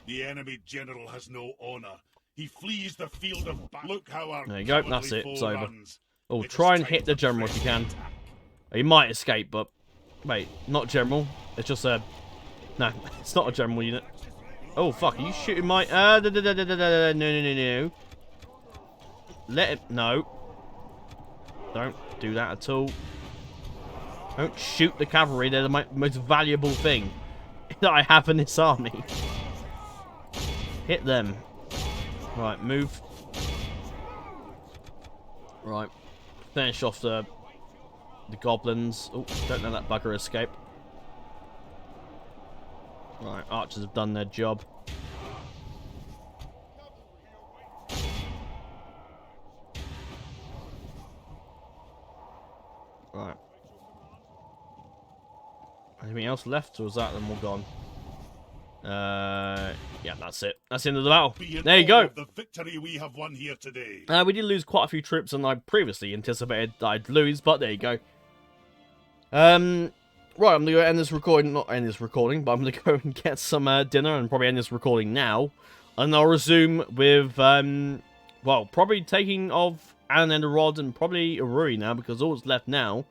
Speaker 2: The enemy general has no honor. He flees the field of battle. Look how our
Speaker 1: there you go. That's it. It's over.
Speaker 2: Runs.
Speaker 1: Oh, try and hit the general if you can. He might escape, but wait, not general. It's just a no. It's not a general unit. Oh fuck! Are you shooting my? No. Let it. No. Don't do that at all. Don't shoot the cavalry. They're the most valuable thing that I have in this army. Hit them. Right, move. Right. Finish off the goblins. Oh, don't let that bugger escape. Right, archers have done their job. Right. Anything else left, or is that them all gone? Yeah, that's it. That's the end of the battle. There you go.
Speaker 2: The victory we have won here today.
Speaker 1: We did lose quite a few troops than I previously anticipated that I'd lose, but there you go. Right, I'm gonna go end this recording. Not end this recording, but I'm gonna go and get some dinner and probably end this recording now, and I'll resume with well, probably taking of Annon-en-Orod and probably Erui now, because all that's left now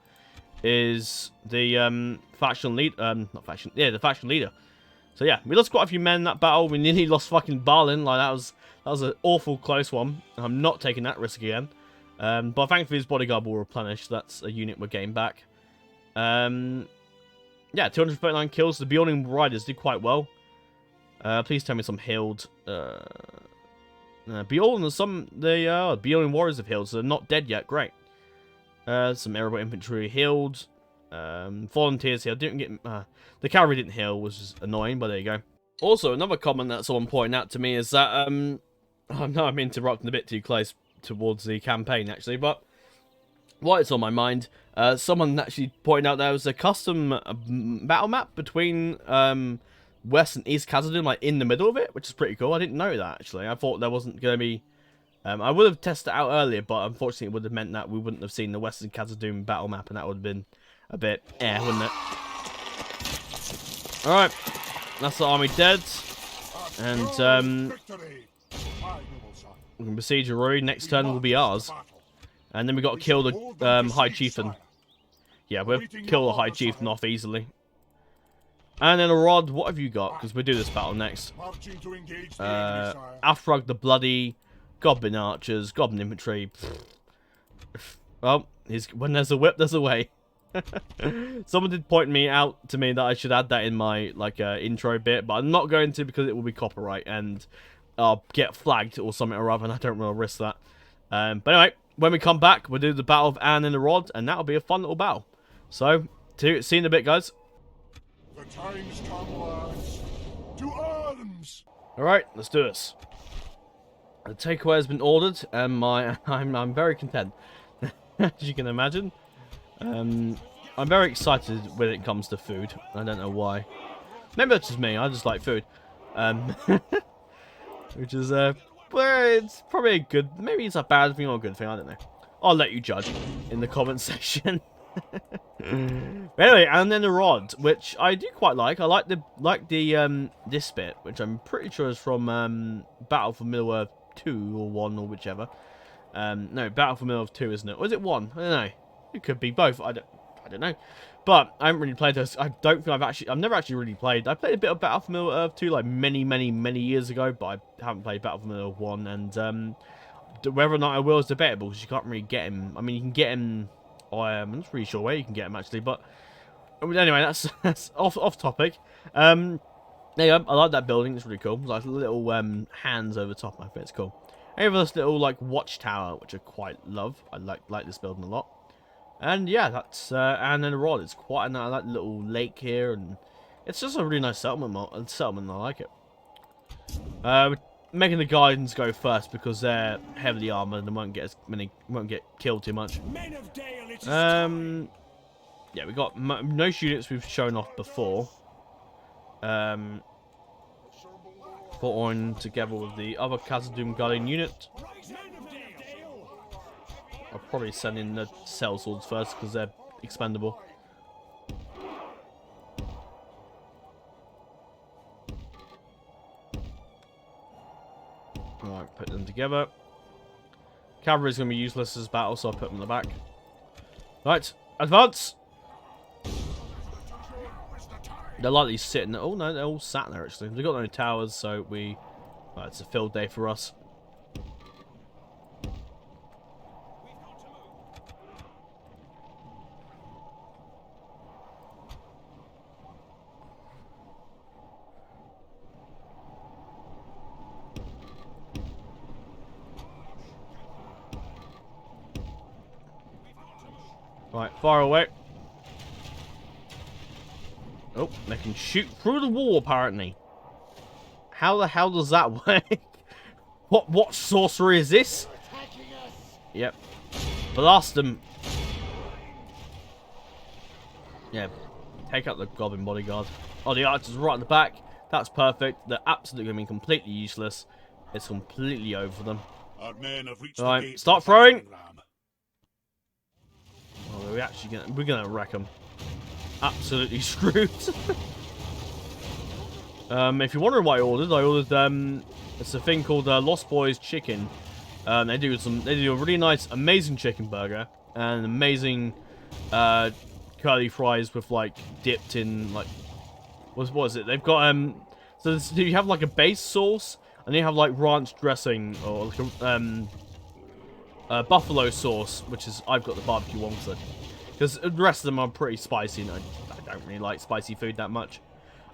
Speaker 1: is the faction lead. Not faction. Yeah, the faction leader. So yeah, we lost quite a few men in that battle. We nearly lost fucking Balin. Like that was an awful close one. I'm not taking that risk again. But thankfully his bodyguard will replenish. That's a unit we're getting back. Yeah, 239 kills. The Bjorning Riders did quite well. Please tell me some healed. Bjorn and the Bjorning Warriors have healed, so they're not dead yet. Great. Some Erui infantry healed. Volunteers here didn't get the cavalry didn't heal, which is annoying, but there you go. Also, another comment that someone pointed out to me is that I know I'm interrupting a bit too close towards the campaign actually, but while it's on my mind, someone actually pointed out there was a custom battle map between West and East Khazad-Dûm, like in the middle of it, which is pretty cool. I didn't know that actually. I thought there wasn't going to be. I would have tested it out earlier, but unfortunately it would have meant that we wouldn't have seen the Western Khazad-Dûm battle map, and that would have been a bit wouldn't it? Alright, that's the army dead. And we can besiege Erui. Next turn will be ours. And then we got to kill the High Chieftain. Yeah, we'll kill the High Chieftain off easily. And then Orod, what have you got? Because we'll do this battle next. Afrug the Bloody, Goblin Archers, Goblin Infantry. Well, when there's a whip, there's a way. Someone did point out to me that I should add that in my intro bit, but I'm not going to because it will be copyright and I'll get flagged or something or other, and I don't want to risk that. But anyway, when we come back, we'll do the Battle of Annon-en-Orod, and that'll be a fun little battle. So, see you in a bit, guys.
Speaker 2: The time's come, lads. To arms!
Speaker 1: Alright, let's do this. The takeaway has been ordered, and I'm very content. As you can imagine. I'm very excited when it comes to food. I don't know why. Maybe that's just me, I just like food. Which is, well, it's probably a good, maybe it's a bad thing or a good thing, I don't know. I'll let you judge in the comment section. Anyway, Annon-en-Orod, which I do quite like. I like the this bit, which I'm pretty sure is from Battle for Middle-earth 2 or 1 or whichever. No, Battle for Middle-earth 2, isn't it? Or is it 1? I don't know. It could be both. I don't know. But I haven't really played those. I don't think I've never actually really played. I played a bit of Battle for Middle-earth 2 like many years ago, but I haven't played Battle for Middle-earth 1, and whether or not I will is debatable because you can't really get him. I mean, you can get him. I'm not really sure where you can get him actually, but anyway, that's off topic. There you go. I like that building. It's really cool. It's like little hands over top. I think it's cool. I have this little like watchtower, which I quite love. I like this building a lot. And yeah, that's Annon-en-Orod. It's quite a nice little lake here, and it's just a really nice settlement. I like it. We're making the Guardians go first because they're heavily armored and won't get killed too much. Yeah, we got most units we've shown off before. Put on together with the other Khazad-Dûm Guardian unit. I'll probably send in the sellswords first because they're expendable. Alright, put them together. Cavalry's going to be useless as battle, so I'll put them in the back. Right, advance! They're likely sitting... Oh no, they're all sat there actually. They've got no towers, so we... Right, it's a field day for us. Right, far away. Oh, they can shoot through the wall, apparently. How the hell does that work? What sorcery is this? Yep. Blast them. Yeah. Take out the goblin bodyguard. Oh, the archers right at the back. That's perfect. They're absolutely going to be completely useless. It's completely over for them.
Speaker 2: Our men have reached
Speaker 1: Right,
Speaker 2: the gate
Speaker 1: start
Speaker 2: of the
Speaker 1: throwing.
Speaker 2: battering ram.
Speaker 1: Oh, we're gonna wreck them. Absolutely screwed. If you're wondering what I ordered it's a thing called Lost Boys Chicken. They do a really nice, amazing chicken burger and amazing curly fries with like dipped in like what is it? They've got so you have like a base sauce and you have like ranch dressing or like a buffalo sauce, which is I've got the barbecue one because the rest of them are pretty spicy and I don't really like spicy food that much.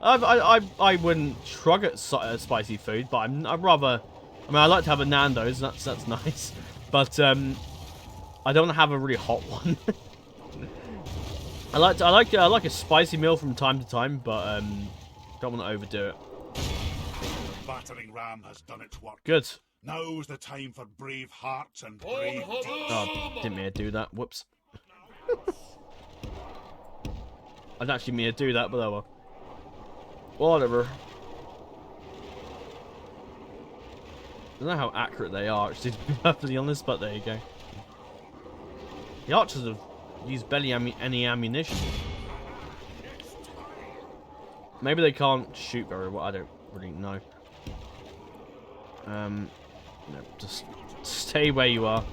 Speaker 1: I wouldn't shrug at spicy food, but I'd rather. I mean, I like to have a Nando's. That's nice, but I don't want to have a really hot one. I like a spicy meal from time to time, but don't want to overdo it.
Speaker 2: The battering ram has done its work.
Speaker 1: Good.
Speaker 2: Now's the time for brave hearts and brave deeds.
Speaker 1: Oh, didn't mean to do that. Whoops. I didn't actually mean to do that, but oh well. Whatever. I don't know how accurate they are, actually, to be perfectly honest, but there you go. The archers have used barely any ammunition. Maybe they can't shoot very well, I don't really know. No, just stay where you are.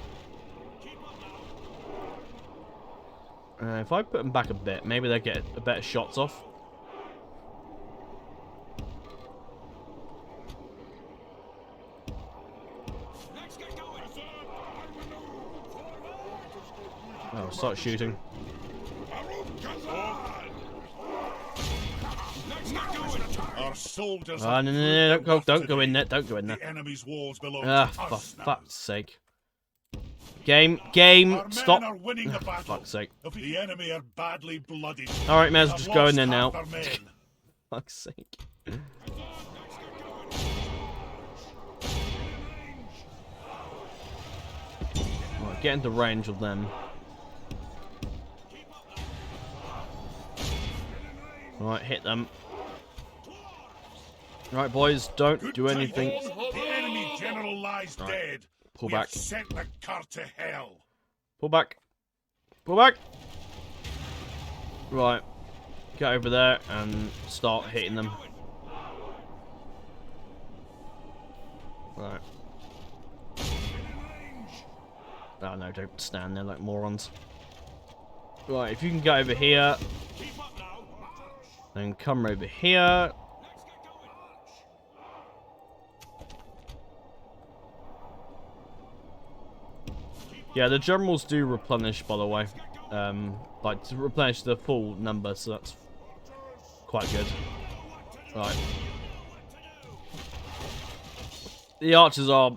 Speaker 1: If I put them back a bit, maybe they get a better shots off. Oh, start shooting.
Speaker 2: Our soldiers
Speaker 1: No, don't go in there, don't go in there.
Speaker 2: The enemy's walls belong
Speaker 1: Ah,
Speaker 2: to
Speaker 1: for
Speaker 2: us now.
Speaker 1: fuck's sake.
Speaker 2: Our
Speaker 1: stop.
Speaker 2: men are winning the battle.
Speaker 1: Fuck's sake.
Speaker 2: The enemy are badly blooded.
Speaker 1: Alright, may as well
Speaker 2: We
Speaker 1: just
Speaker 2: have
Speaker 1: go in there
Speaker 2: lost
Speaker 1: now.
Speaker 2: half our men.
Speaker 1: Fuck's sake. Right, get into range of them. Right, hit them. Right, boys, don't
Speaker 2: Good
Speaker 1: do anything.
Speaker 2: tidings. The enemy general lies dead.
Speaker 1: Pull
Speaker 2: We have
Speaker 1: back.
Speaker 2: sent the cart to hell.
Speaker 1: Pull back. Pull back. Right. Get over there and start hitting them. Right. Oh no, don't stand there like morons. Right, if you can get over here, then come over here. Yeah, the generals do replenish, by the way. Like, to replenish the full number, so that's quite good. Right. The archers are...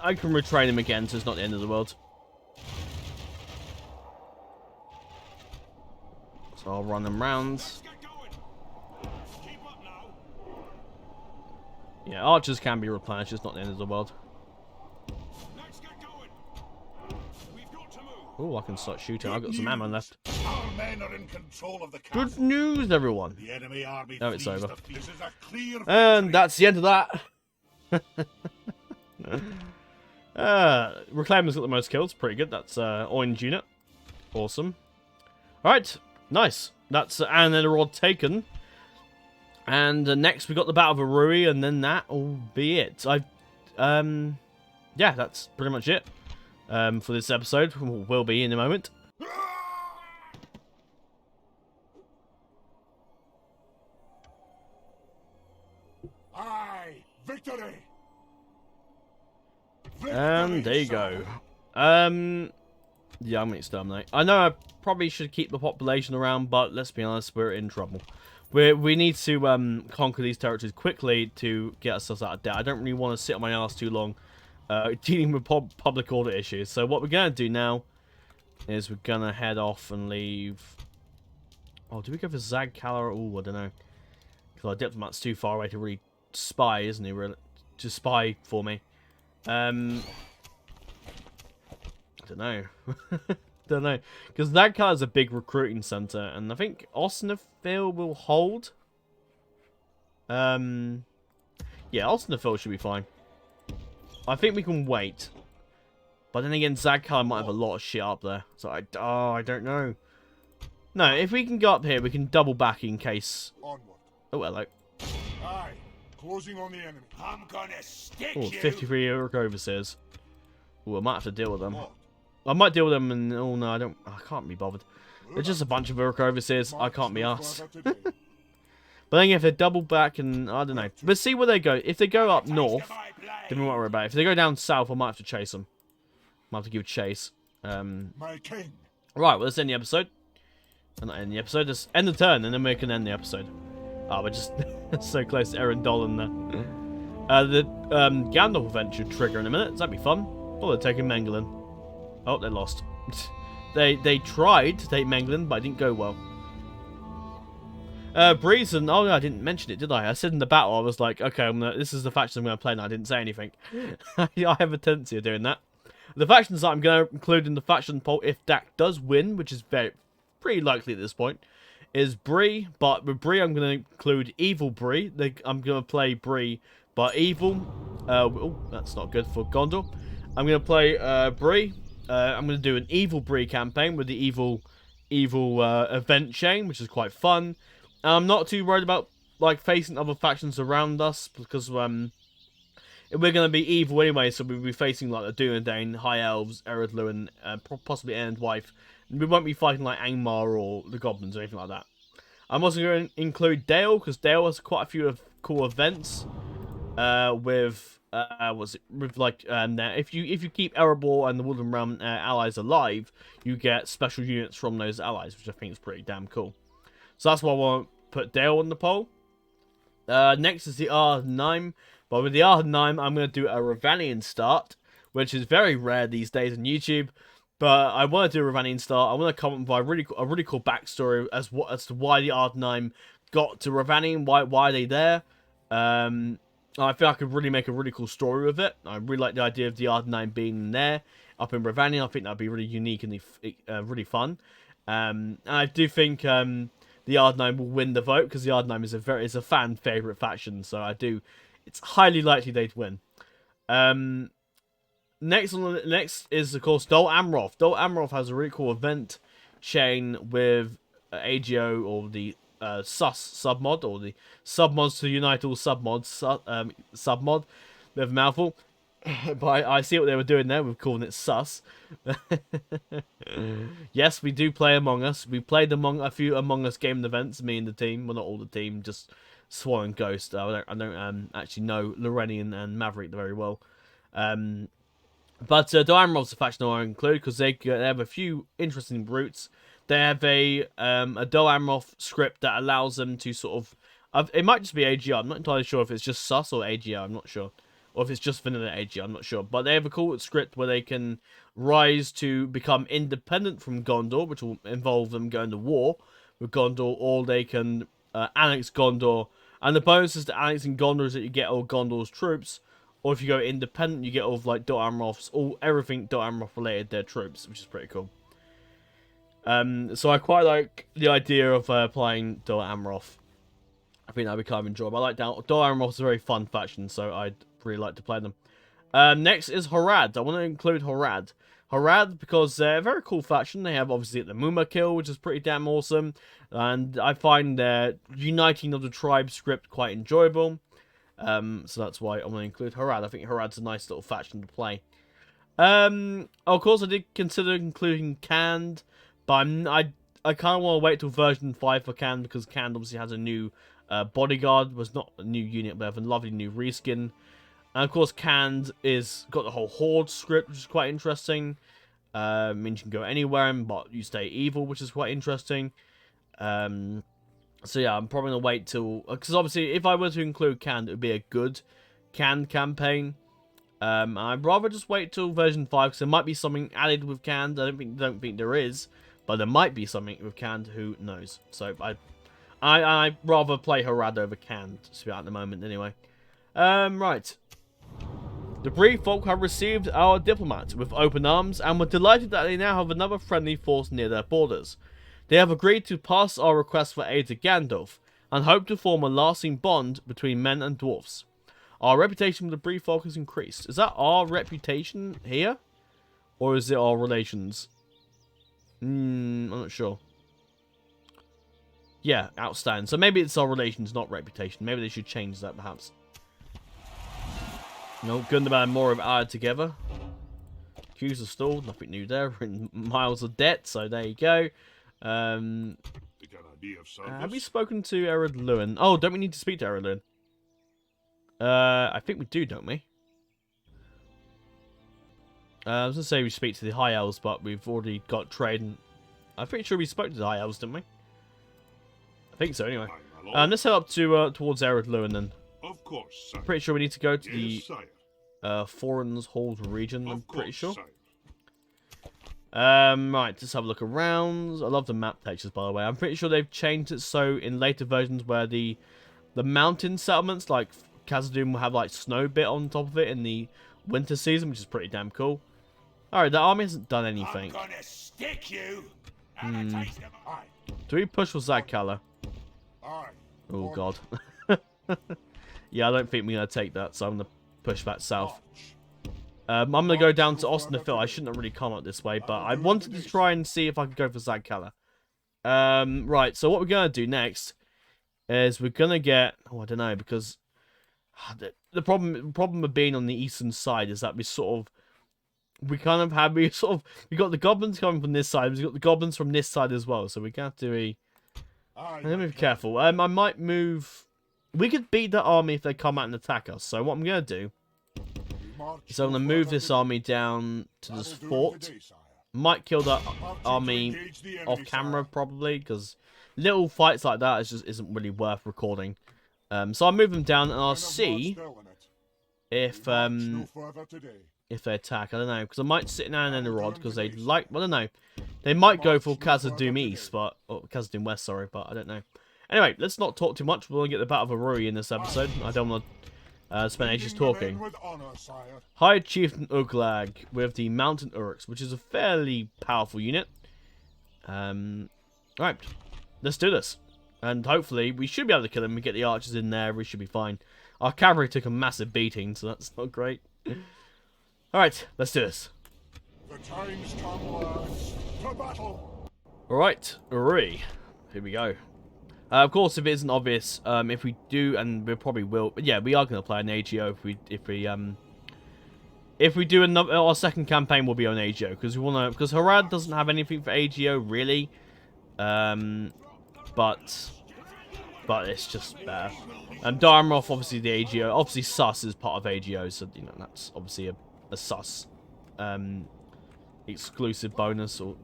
Speaker 1: I can retrain them again, so it's not the end of the world. So I'll run them round. Yeah, archers can be replenished, it's not the end of the world. Oh, I can start shooting. I've got some ammo left.
Speaker 2: Our men are in control of the castle.
Speaker 1: Good news, everyone.
Speaker 2: The enemy army
Speaker 1: Oh, it's
Speaker 2: flees
Speaker 1: over.
Speaker 2: the field. This is a clear
Speaker 1: And
Speaker 2: victory.
Speaker 1: that's the end of that. Reclaimer's got the most kills. Pretty good. That's Orange unit. Awesome. Alright. Nice. That's Annon-en-Orod taken. And next we got the Battle of Erui, and then that will be it. Yeah, that's pretty much it. For this episode, will be in a moment.
Speaker 2: Aye, victory.
Speaker 1: And there you go. Yeah, I'm gonna exterminate. I know I probably should keep the population around, but let's be honest, we're in trouble. We need to conquer these territories quickly to get ourselves out of debt. I don't really want to sit on my ass too long dealing with public order issues. So what we're gonna do now is we're gonna head off and leave. Oh, do we go for Zag-Kalar? Oh, I don't know. Because our diplomat's too far away to really spy, isn't he? Really, to spy for me. I don't know. Don't know. Because Zag-Kalar is a big recruiting center, and I think Osnafield will hold. Yeah, Osnafield should be fine. I think we can wait. But then again, Zag-Kalar might have a lot of shit up there. So I don't know. No, if we can go up here, we can double back in case.
Speaker 2: Onward.
Speaker 1: Oh, hello.
Speaker 2: Aye, closing on the enemy. I'm gonna stick
Speaker 1: Oh,
Speaker 2: you.
Speaker 1: 53 Uruk overseers. Oh, I might have to deal with them.
Speaker 2: What?
Speaker 1: I might deal with them and... Oh, no, I can't be bothered. They're just a bunch of Uruk overseers. I can't be asked.
Speaker 2: Today.
Speaker 1: But then if they double back and... I don't know. But see where they go. If they go up north, then we won't worry about it. If they go down south, I might have to chase them. Might have to give chase.
Speaker 2: My king.
Speaker 1: Right, well, let's end the episode. Not end the episode. Just end the turn, and then we can end the episode. Oh, we're just so close to Erendol there. The Gandalf event should trigger in a minute. That'd be fun. Oh, they're taking Mengelin. Oh, they lost. they tried to take Mengelin, but it didn't go well. Breeze and... Oh, no, I didn't mention it, did I? I said in the battle, I was like, okay, this is the faction I'm going to play, and I didn't say anything. I have a tendency of doing that. The factions that I'm going to include in the faction poll, if DAC does win, which is pretty likely at this point, is Bree. But with Bree, I'm going to include Evil Bree. I'm going to play Bree, but Evil... oh, that's not good for Gondor. I'm going to play Bree. I'm going to do an Evil Bree campaign with the evil event chain, which is quite fun. I'm not too worried about like facing other factions around us, because we're going to be evil anyway, so we'll be facing like the Durin, High Elves, Eredlu, and possibly Wife. We won't be fighting like Angmar or the Goblins or anything like that. I'm also going to include Dale, because Dale has quite a few cool events with if you keep Erebor and the Woodland Realm allies alive, you get special units from those allies, which I think is pretty damn cool. So that's why I want to put Dale on the poll. Next is the Arnheim. But with the Arnheim, I'm going to do a Ravanian start which is very rare these days on YouTube. But I want to do a Ravanian start. I want to comment by a really cool backstory as to why the Ardenheim got to Ravanian, why are they there. I feel I could really make a really cool story with it. I really like the idea of the Ardenheim being there up in Ravanian. I think that'd be really unique and really fun. And I do think the Ardenheim will win the vote because the Ardenheim is a fan favorite faction. So it's highly likely they'd win. Next is of course Dol Amroth. Dol Amroth has a really cool event chain with AGO or the submod or the submods to unite all submods. Submod, bit of a mouthful. But I see what they were doing there with calling it sus. Yes, we do play Among Us. We played a few Among Us gaming events. Me and the team, well not all the team, just Swan and Ghost. I don't actually know Lorenian and Maverick very well. But Dol Amroth's a faction I want to include because they have a few interesting routes. They have a Dol Amroth script that allows them to sort of... it might just be AGR. I'm not entirely sure if it's just sus or AGR. I'm not sure. Or if it's just vanilla AGR. I'm not sure. But they have a cool script where they can rise to become independent from Gondor, which will involve them going to war with Gondor, or they can annex Gondor. And the bonuses to annexing Gondor is that you get all Gondor's troops. Or if you go independent, you get all of like Dol Amroth's, everything Dol Amroth related, their troops, which is pretty cool. So I quite like the idea of playing Dol Amroth. I think that'd be kind of enjoyable. I like Dol Amroth's a very fun faction, so I'd really like to play them. Next is Horad. I want to include Horad. Horad because they're a very cool faction. They have obviously the Muma kill, which is pretty damn awesome, and I find their uniting of the tribe script quite enjoyable. So that's why I want to include Horad. I think Horad's a nice little faction to play. Of course, I did consider including Canned, but I kind of want to wait till version 5 for Canned because Canned obviously has a new bodyguard. Was not a new unit, but have a lovely new reskin. And of course, Canned got the whole Horde script, which is quite interesting. Means you can go anywhere, but you stay evil, which is quite interesting. So yeah, I'm probably going to wait till... Because obviously, if I were to include Canned, it would be a good Canned campaign. And I'd rather just wait till version 5, because there might be something added with Canned. I don't think there is. But there might be something with Canned, who knows. So I'd rather play Horad over Canned at the moment, anyway. Right. The Bree folk have received our diplomat with open arms, and were delighted that they now have another friendly force near their borders. They have agreed to pass our request for aid to Gandalf, and hope to form a lasting bond between men and dwarfs. Our reputation with the Bree folk has increased. Is that our reputation here? Or is it our relations? I'm not sure. Yeah, outstanding. So maybe it's our relations, not reputation. Maybe they should change that, perhaps. No, Gundam and Moria are added together. Queues are stalled. Nothing new there. We're in miles of debt, so there you go. Have we spoken to Erui Lewin? Oh, don't we need to speak to Erui Lewin? I think we do, don't we? I was going to say we speak to the High Elves, but we've already got trade. And I'm pretty sure we spoke to the High Elves, didn't we? I think so, anyway. Let's head up to towards Erui Lewin then.
Speaker 2: Of course, sire.
Speaker 1: Pretty sure we need to go to the
Speaker 2: Yes,
Speaker 1: Foreign's Hold region, I'm pretty sure.
Speaker 2: Sire.
Speaker 1: Right, just have a look around. I love the map textures, by the way. I'm pretty sure they've changed it so in later versions where the mountain settlements, like Khazad-Dûm, will have like snow bit on top of it in the winter season, which is pretty damn cool. Alright, the army hasn't done anything.
Speaker 2: I'm gonna stick you.
Speaker 1: Do we push for Zagkala? Oh god. Yeah, I don't think we're going to take that, so I'm going to push back south. I'm going to go down to Ostenafil. I shouldn't have really come up this way, but I wanted to try and see if I could go for Zagkala. Right, so what we're going to do next is we're going to get... Oh, I don't know, because the problem of being on the eastern side is that we got the goblins coming from this side, we've got the goblins from this side as well, so we're going to have to be... I'm going to be careful. I might move... We could beat the army if they come out and attack us. So what I'm going to do is I'm going to move this army down to this fort. Might kill that army off camera probably, because little fights like that just isn't really worth recording. So I'll move them down and I'll see if if they attack. I don't know, because I might sit in Annon-en-Orod because they like. I don't know. They might go for Khazad-Dûm East, but Khazad-Dûm West. Sorry, but I don't know. Anyway, let's not talk too much. We'll get the Battle of Erui in this episode. I don't want to spend ages talking. High Chieftain Uglag with the Mountain Uruks, which is a fairly powerful unit. Right, let's do this. And hopefully, we should be able to kill him. We get the archers in there. We should be fine. Our cavalry took a massive beating, so that's not great. Alright, let's do this.
Speaker 2: The time's come, lads. To battle.
Speaker 1: Alright, Erui. Here we go. Of course, if it isn't obvious, if we do, and we probably will, but yeah, we are going to play an AGO if we do another, our second campaign will be on AGO, because we want to, because Harad doesn't have anything for AGO really, but it's just there. And Darmoth, obviously the AGO, obviously Sus is part of AGO, so you know that's obviously a Sus exclusive bonus, or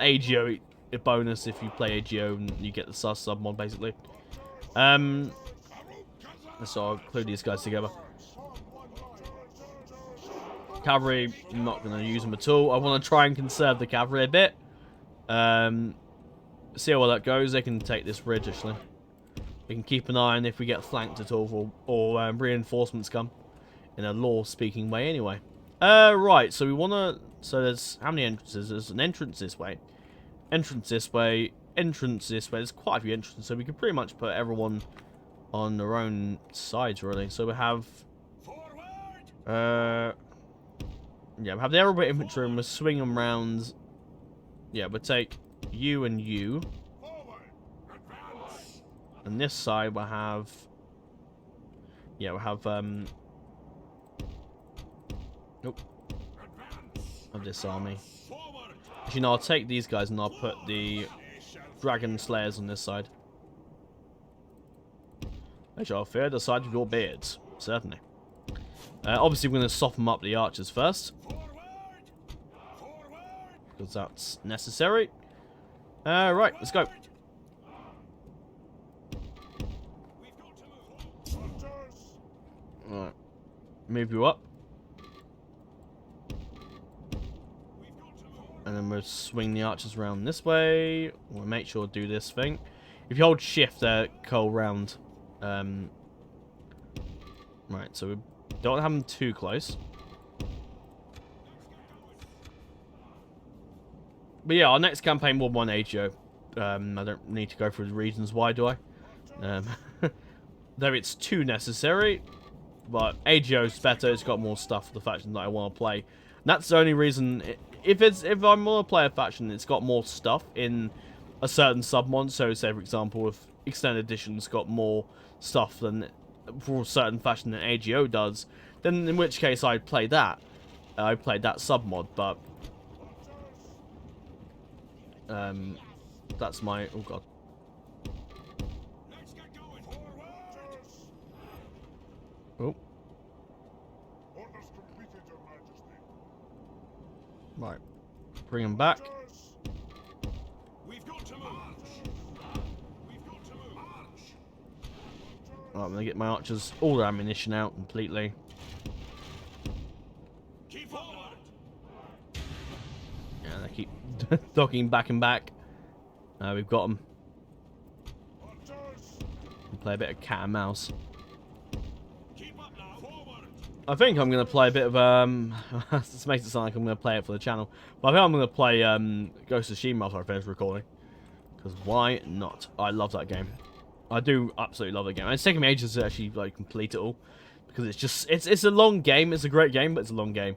Speaker 1: AGO bonus if you play AGO and you get the Sus submod basically. So I'll include these guys together. Cavalry, I'm not going to use them at all. I want to try and conserve the cavalry a bit. See how well that goes. They can take this ridge actually. We can keep an eye on if we get flanked at all, or reinforcements come in a law-speaking way anyway. Right, so we want to... So there's... How many entrances? There's an entrance this way. Entrance this way. Entrance this way. There's quite a few entrances, so we could pretty much put everyone on their own sides, really. So we have... yeah, we have the Erui infantry, and we'll swing them round... Yeah, we'll take you and you. And this side we'll have... Yeah, we'll have... Nope. Of this army. Actually, no, I'll take these guys and I'll put the Dragon Slayers on this side. I shall fear the side of your beards. Certainly. Obviously, we're going to soften up the archers first. Because that's necessary. Right, let's go. Alright. Move you up. And then we'll swing the archers around this way. We'll make sure to do this thing. If you hold shift there, go round. Right, so we don't have them too close. But yeah, our next campaign will be on AGO. I don't need to go through the reasons why, do I? Though it's too necessary. But AGO's better, it's got more stuff for the faction that I want to play. And that's the only reason... If I'm going to play a faction, it's got more stuff in a certain submod. So, say, for example, if Extended Edition's got more stuff than for a certain faction than AGO does, then in which case I'd play that. I'd play that submod, but... that's my... Oh, God. Oh. Right. Bring them back. Right, I'm going to get my archers, all their ammunition out completely. Yeah, they keep docking back and back. We've got them. We'll play a bit of cat and mouse. I think I'm going to play a bit of, this makes it sound like I'm going to play it for the channel. But I think I'm going to play Ghost of Tsushima after I finish recording. Because why not? I love that game. I do absolutely love that game. And it's taken me ages to actually like complete it all. Because it's just, it's a long game. It's a great game, but it's a long game.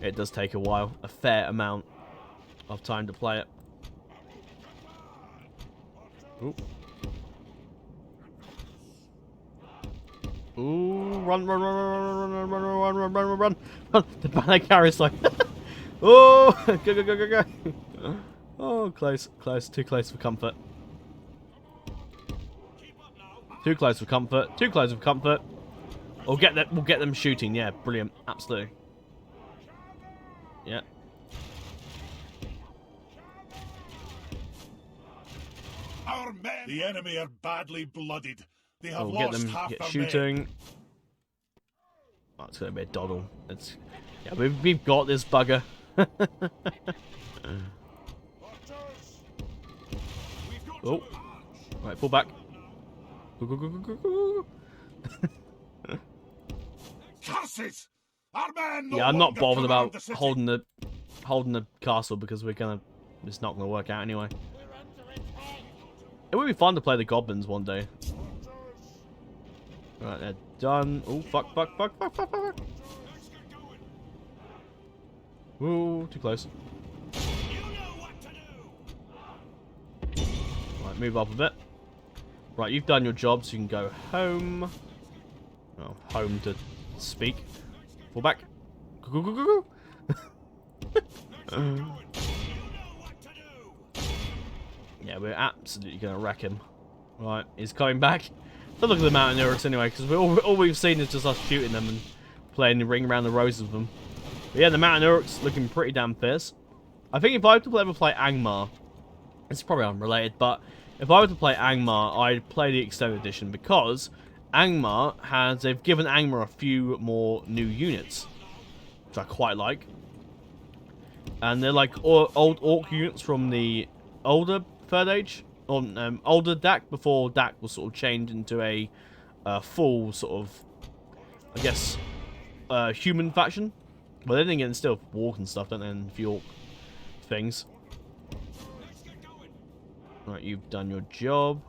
Speaker 1: It does take a while. A fair amount of time to play it. Ooh. Ooh, run. The banner carries like, oh, go. Oh, close, too close for comfort. Too close for comfort. We'll get them shooting, yeah, brilliant, absolutely. Yeah.
Speaker 2: Our men, the enemy are badly blooded. They have
Speaker 1: We'll
Speaker 2: lost half
Speaker 1: get
Speaker 2: their
Speaker 1: shooting.
Speaker 2: men.
Speaker 1: Oh, it's going to be a doddle. Yeah, we've got this bugger. Oh, right, pull back. Go, go, go, go, go, go.
Speaker 2: Curses! Our men no
Speaker 1: Yeah, I'm not
Speaker 2: longer
Speaker 1: bothered
Speaker 2: command
Speaker 1: about
Speaker 2: the city.
Speaker 1: holding the castle because it's not gonna work out anyway. It would be fun to play the goblins one day. Right, they're done. Oh, fuck, fuck, fuck, fuck, fuck, fuck. Ooh, too close. Right, move up a bit. Right, you've done your job, so you can go home. Oh, home to speak. Fall back. Go, go, go, go, go. Yeah, we're absolutely going to wreck him. Right, he's coming back. Don't look at the mountain Urks anyway, because all we've seen is just us shooting them and playing the ring around the roses with them. But yeah, the mountain Urks looking pretty damn fierce. I think if I were to ever play Angmar, it's probably unrelated, but if I were to play Angmar, I'd play the extended edition because Angmar they've given Angmar a few more new units, which I quite like. And they're like old Orc units from the older Third Age, or older DAC, before DAC was sort of changed into a full sort of, I guess, human faction. But then again, still walk and stuff, don't they, and a few Orc things. Right, you've done your job.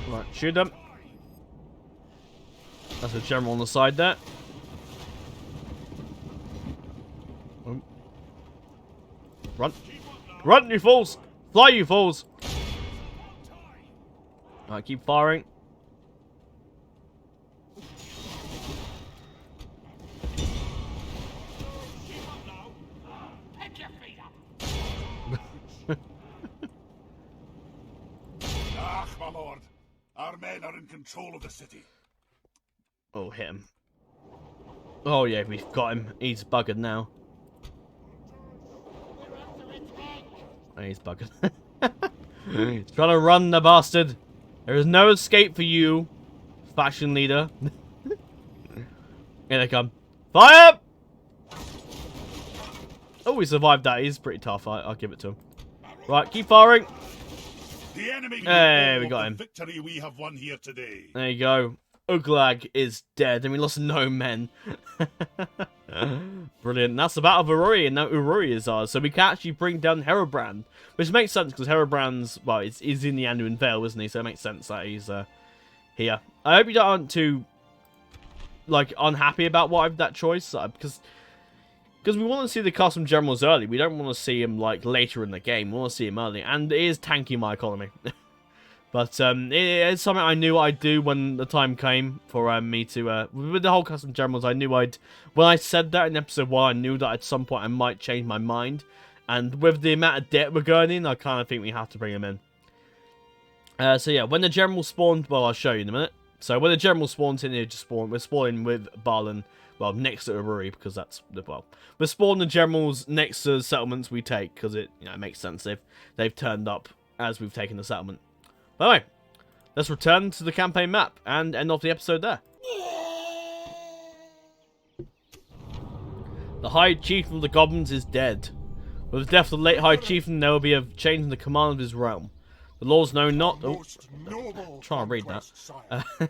Speaker 1: Right, shoot them. That's a general on the side there. Oh. Run. Run, you fools! Fly, you fools! Alright, keep firing.
Speaker 2: Ah, my lord. Our men are in control of the city.
Speaker 1: Oh, hit him. Oh yeah, we've got him. He's buggered now. Oh, he's buggered. He's trying to run, the bastard. There is no escape for you, faction leader. Here they come. Fire! Oh, he survived that. He's pretty tough. I'll give it to him. Right, keep firing.
Speaker 2: The enemy
Speaker 1: Hey, we got him.
Speaker 2: Victory we have won here today.
Speaker 1: There you go. Uglag is dead, and we lost no men. Brilliant. That's the Battle of Erui, and now Erui is ours. So we can actually bring down Herobrand, which makes sense because Herobrand's, well, he's in the Anduin Vale, isn't he? So it makes sense that he's here. I hope you aren't too, like, unhappy about that choice, because we want to see the custom generals early. We don't want to see him, like, later in the game. We want to see him early, and it is tanking my economy. But it's something I knew I'd do when the time came for me to... with the whole custom generals, I knew I'd... When I said that in episode 1, I knew that at some point I might change my mind. And with the amount of debt we're going in, I kind of think we have to bring him in. So yeah, when the general spawned... Well, I'll show you in a minute. So when the general spawns in here, we're spawning with Balin, well, next to Erui, because that's... Well, we're spawning the generals next to the settlements we take, because it makes sense. They've turned up as we've taken the settlement. Anyway, let's return to the campaign map and end off the episode there. The High Chieftain of the Goblins is dead. With the death of the late High Chieftain, there will be a change in the command of his realm. The lords know not... Oh, try and read that.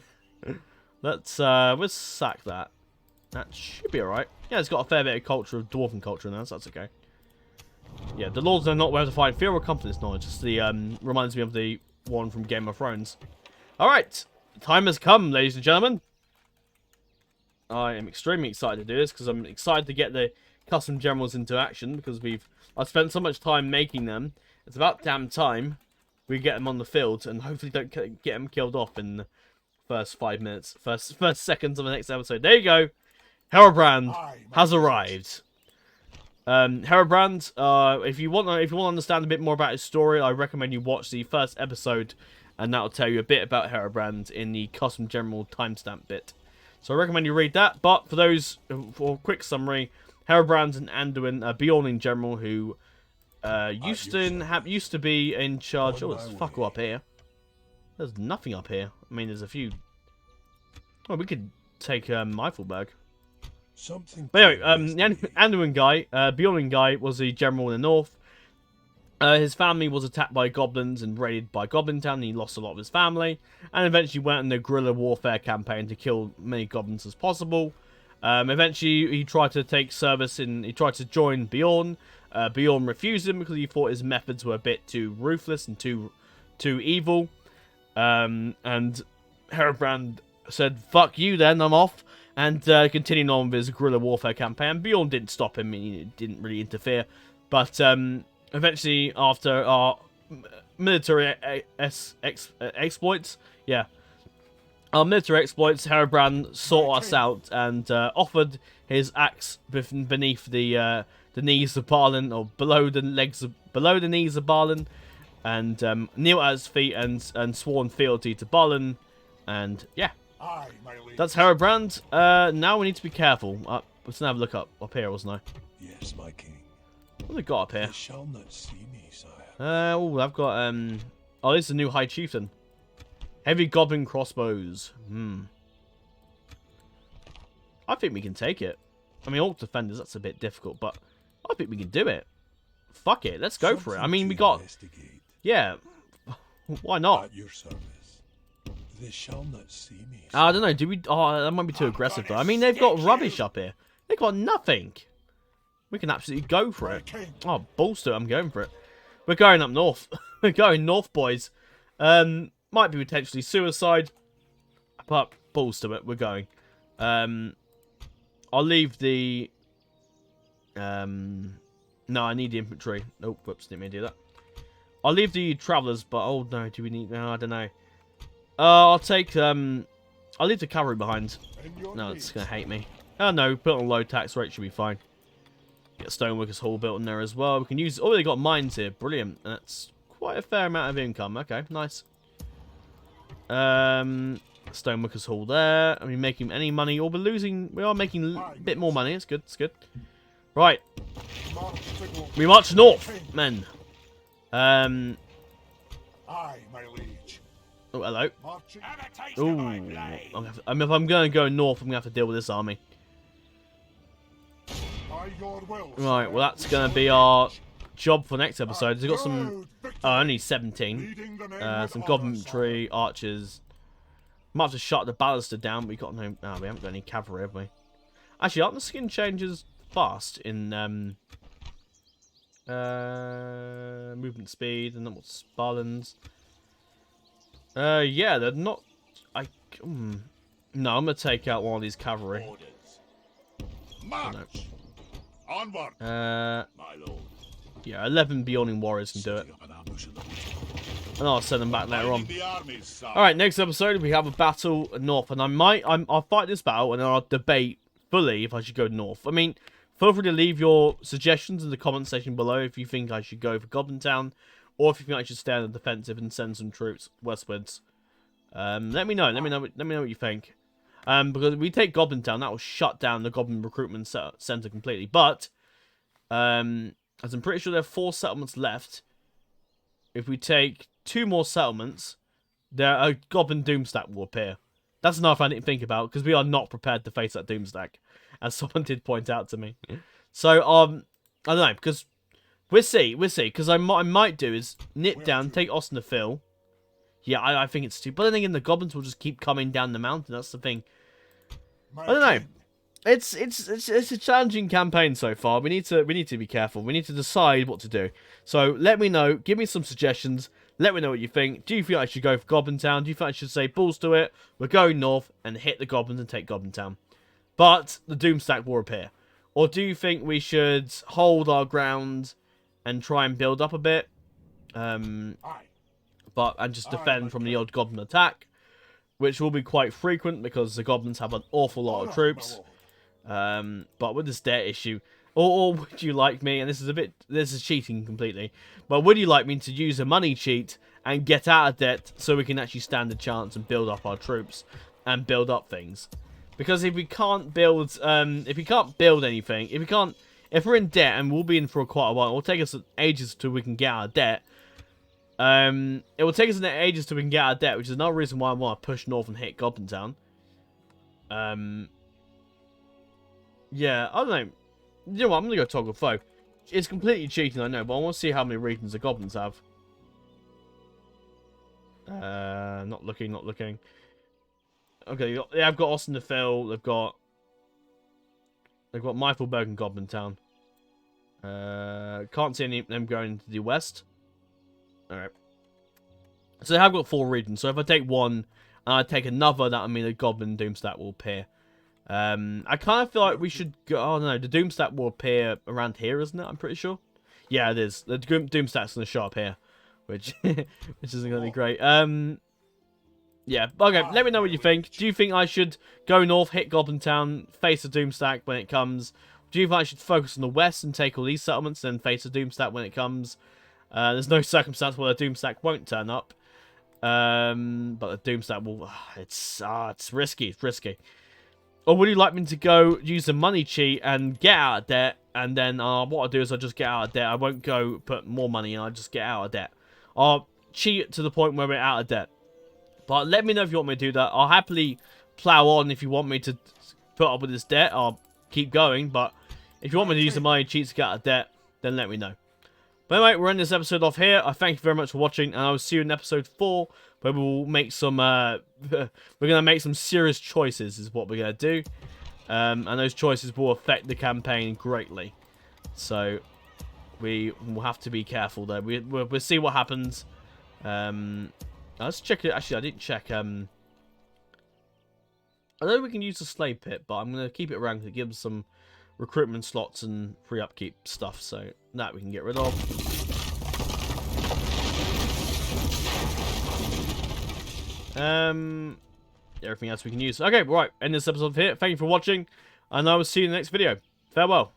Speaker 1: Let's sack that. That should be alright. Yeah, it's got a fair bit of culture, of Dwarven culture in there, so that's okay. Yeah, the lords know not where to find fear or comfort this knowledge. Just the, reminds me of the one from Game of Thrones. Alright, time has come, ladies and gentlemen. I am extremely excited to do this because I'm excited to get the custom generals into action because I've spent so much time making them. It's about damn time we get them on the field and hopefully don't get them killed off in the first 5 minutes, first seconds of the next episode. There you go. Herobrand has arrived. Herobrand, if you want to understand a bit more about his story, I recommend you watch the first episode, and that'll tell you a bit about Herobrand in the custom general timestamp bit. So I recommend you read that. But for a quick summary, Herobrand and Anduin, Bjorn in general, who used to be in charge. Oh, there's fuck all up here. There's nothing up here. I mean, there's a few. Oh, we could take Eifelberg. But anyway, the Anduin guy, Bjorn guy, was the general in the north. His family was attacked by goblins and raided by Goblin Town, and he lost a lot of his family. And eventually went on a guerrilla warfare campaign to kill many goblins as possible. Eventually, he tried to take service in. He tried to join Bjorn. Bjorn refused him because he thought his methods were a bit too ruthless and too evil. And Herobrand said, "Fuck you, then I'm off." And continuing on with his guerrilla warfare campaign. Bjorn didn't stop him. He didn't really interfere, but eventually, after our military exploits, our military exploits, Herobrand sought us out and offered his axe beneath the knees of Balin, or below the knees of Balin, and knelt at his feet and sworn fealty to Balin, and yeah, that's Herobrand. Now we need to be careful. Let's have a look up here, wasn't I?
Speaker 4: Yes, my king.
Speaker 1: What have they got up here?
Speaker 4: They shall not see me, sire.
Speaker 1: Oh, I've got oh, this is a new High Chieftain. Heavy Goblin crossbows. I think we can take it. I mean, Orc Defenders, that's a bit difficult, but I think we can do it. Fuck it, let's go for it. I mean, we got... Yeah, why not?
Speaker 4: At your service. They shall not see me.
Speaker 1: I don't know, do we... Oh, that might be too aggressive, though. I mean, they've got rubbish up here. They've got nothing. We can absolutely go for it. Oh, balls to it, I'm going for it. We're going up north. We're going north, boys. Might be potentially suicide, but balls to it, we're going. I'll leave the... No, I need the infantry. Nope, whoops, didn't mean to do that. I'll leave the travellers, but... Oh, no, do we need... No, I don't know. I'll take... I'll leave the cavalry behind. No, it's going to hate me. Oh, no, put on low tax rate, should be fine. Get Stoneworkers Hall built in there as well. We can use... Oh, they got mines here. Brilliant. That's quite a fair amount of income. Okay, nice. Stoneworkers Hall there. Are we making any money? Or we're losing... We are making a bit more money. It's good. It's good. Right. We march north, men.
Speaker 2: Aye, my liege.
Speaker 1: Oh, hello. Ooh. If I'm going to go north, I'm going to have to deal with this army. Right, well, that's going to be our job for next episode. We've got some... only 17. Some Governmentry, archers. Might have to shut the baluster down, but we got no... Oh, we haven't got any cavalry, have we? Actually, aren't the skin changes fast in... movement speed, and then what's Balin's? Yeah, they're not... No, I'm going to take out one of these cavalry.
Speaker 2: March. No. Onward.
Speaker 4: My lord.
Speaker 1: Yeah, 11 Beyonding warriors can do it. And I'll send them back later on. Alright, next episode we have a battle north, and I'll fight this battle and then I'll debate fully if I should go north. I mean, feel free to leave your suggestions in the comment section below if you think I should go for Goblin Town, or if you think I should stay on the defensive and send some troops westwards. Let me know. Let me know what you think. Because if we take Goblin Town, that will shut down the Goblin recruitment center completely. But as I'm pretty sure there are 4 settlements left. If we take 2 more settlements, a Goblin Doomstack will appear. That's enough I didn't think about, because we are not prepared to face that Doomstack, as someone did point out to me. So I don't know, because we'll see. Because what I might do is nip down, take Austin to Phil. Yeah, I think it's too. But then again, the goblins will just keep coming down the mountain. That's the thing. I don't know. It's a challenging campaign so far. We need to be careful. We need to decide what to do. So let me know. Give me some suggestions. Let me know what you think. Do you feel I should go for Goblin Town? Do you think I should say balls to it? We're going north and hit the goblins and take Goblin Town. But the Doomstack will appear. Or do you think we should hold our ground and try and build up a bit? And just defend from the odd goblin attack, which will be quite frequent because the goblins have an awful lot of troops. But with this debt issue, or would you like me, and this is cheating completely, but would you like me to use a money cheat and get out of debt so we can actually stand a chance and build up our troops and build up things? Because if we can't build, anything, if we're in debt, and we'll be in for quite a while, it will take us ages till we can get out of debt. It will take us ages till we can get out of debt, which is another reason why I want to push north and hit Goblin Town. Yeah, I don't know. You know what, I'm going to go toggle foe. It's completely cheating, I know, but I want to see how many regions the goblins have. Not looking. Okay, yeah, I've got Austin to Phil. They've got Myfelberg and Goblin Town. Can't see any of them going to the west. Alright. So they have got 4 regions. So if I take one and I take another, that would mean a Goblin Doomstack will appear. I kind of feel like we should go... Oh, no. The Doomstack will appear around here, isn't it? I'm pretty sure. Yeah, it is. The Doomstack's going to show up here. Which isn't going to be great. Yeah. Okay, let me know what you think. Do you think I should go north, hit Goblin Town, face the Doomstack when it comes? Do you think I should focus on the west and take all these settlements, then face the Doomstack when it comes? There's no circumstance where the Doomstack won't turn up. But the Doomstack will... It's risky. It's risky. Or would you like me to go use the money cheat and get out of debt? And then what I'll do is I'll just get out of debt. I won't go put more money in. I'll just get out of debt. I'll cheat to the point where we're out of debt. But let me know if you want me to do that. I'll happily plow on if you want me to put up with this debt. I'll keep going. But if you want me to use the money cheat to get out of debt, then let me know. But anyway, we're ending this episode off here. I thank you very much for watching, and I will see you in episode 4, where we will make some, we're going to make some serious choices, is what we're going to do. And those choices will affect the campaign greatly. So, we will have to be careful there. We'll see what happens. Let's check it. Actually, I didn't check, I know we can use the slave pit, but I'm going to keep it around because it gives us some recruitment slots and free upkeep stuff, so that we can get rid of. Everything else we can use. Okay, right, end this episode here. Thank you for watching, and I will see you in the next video. Farewell.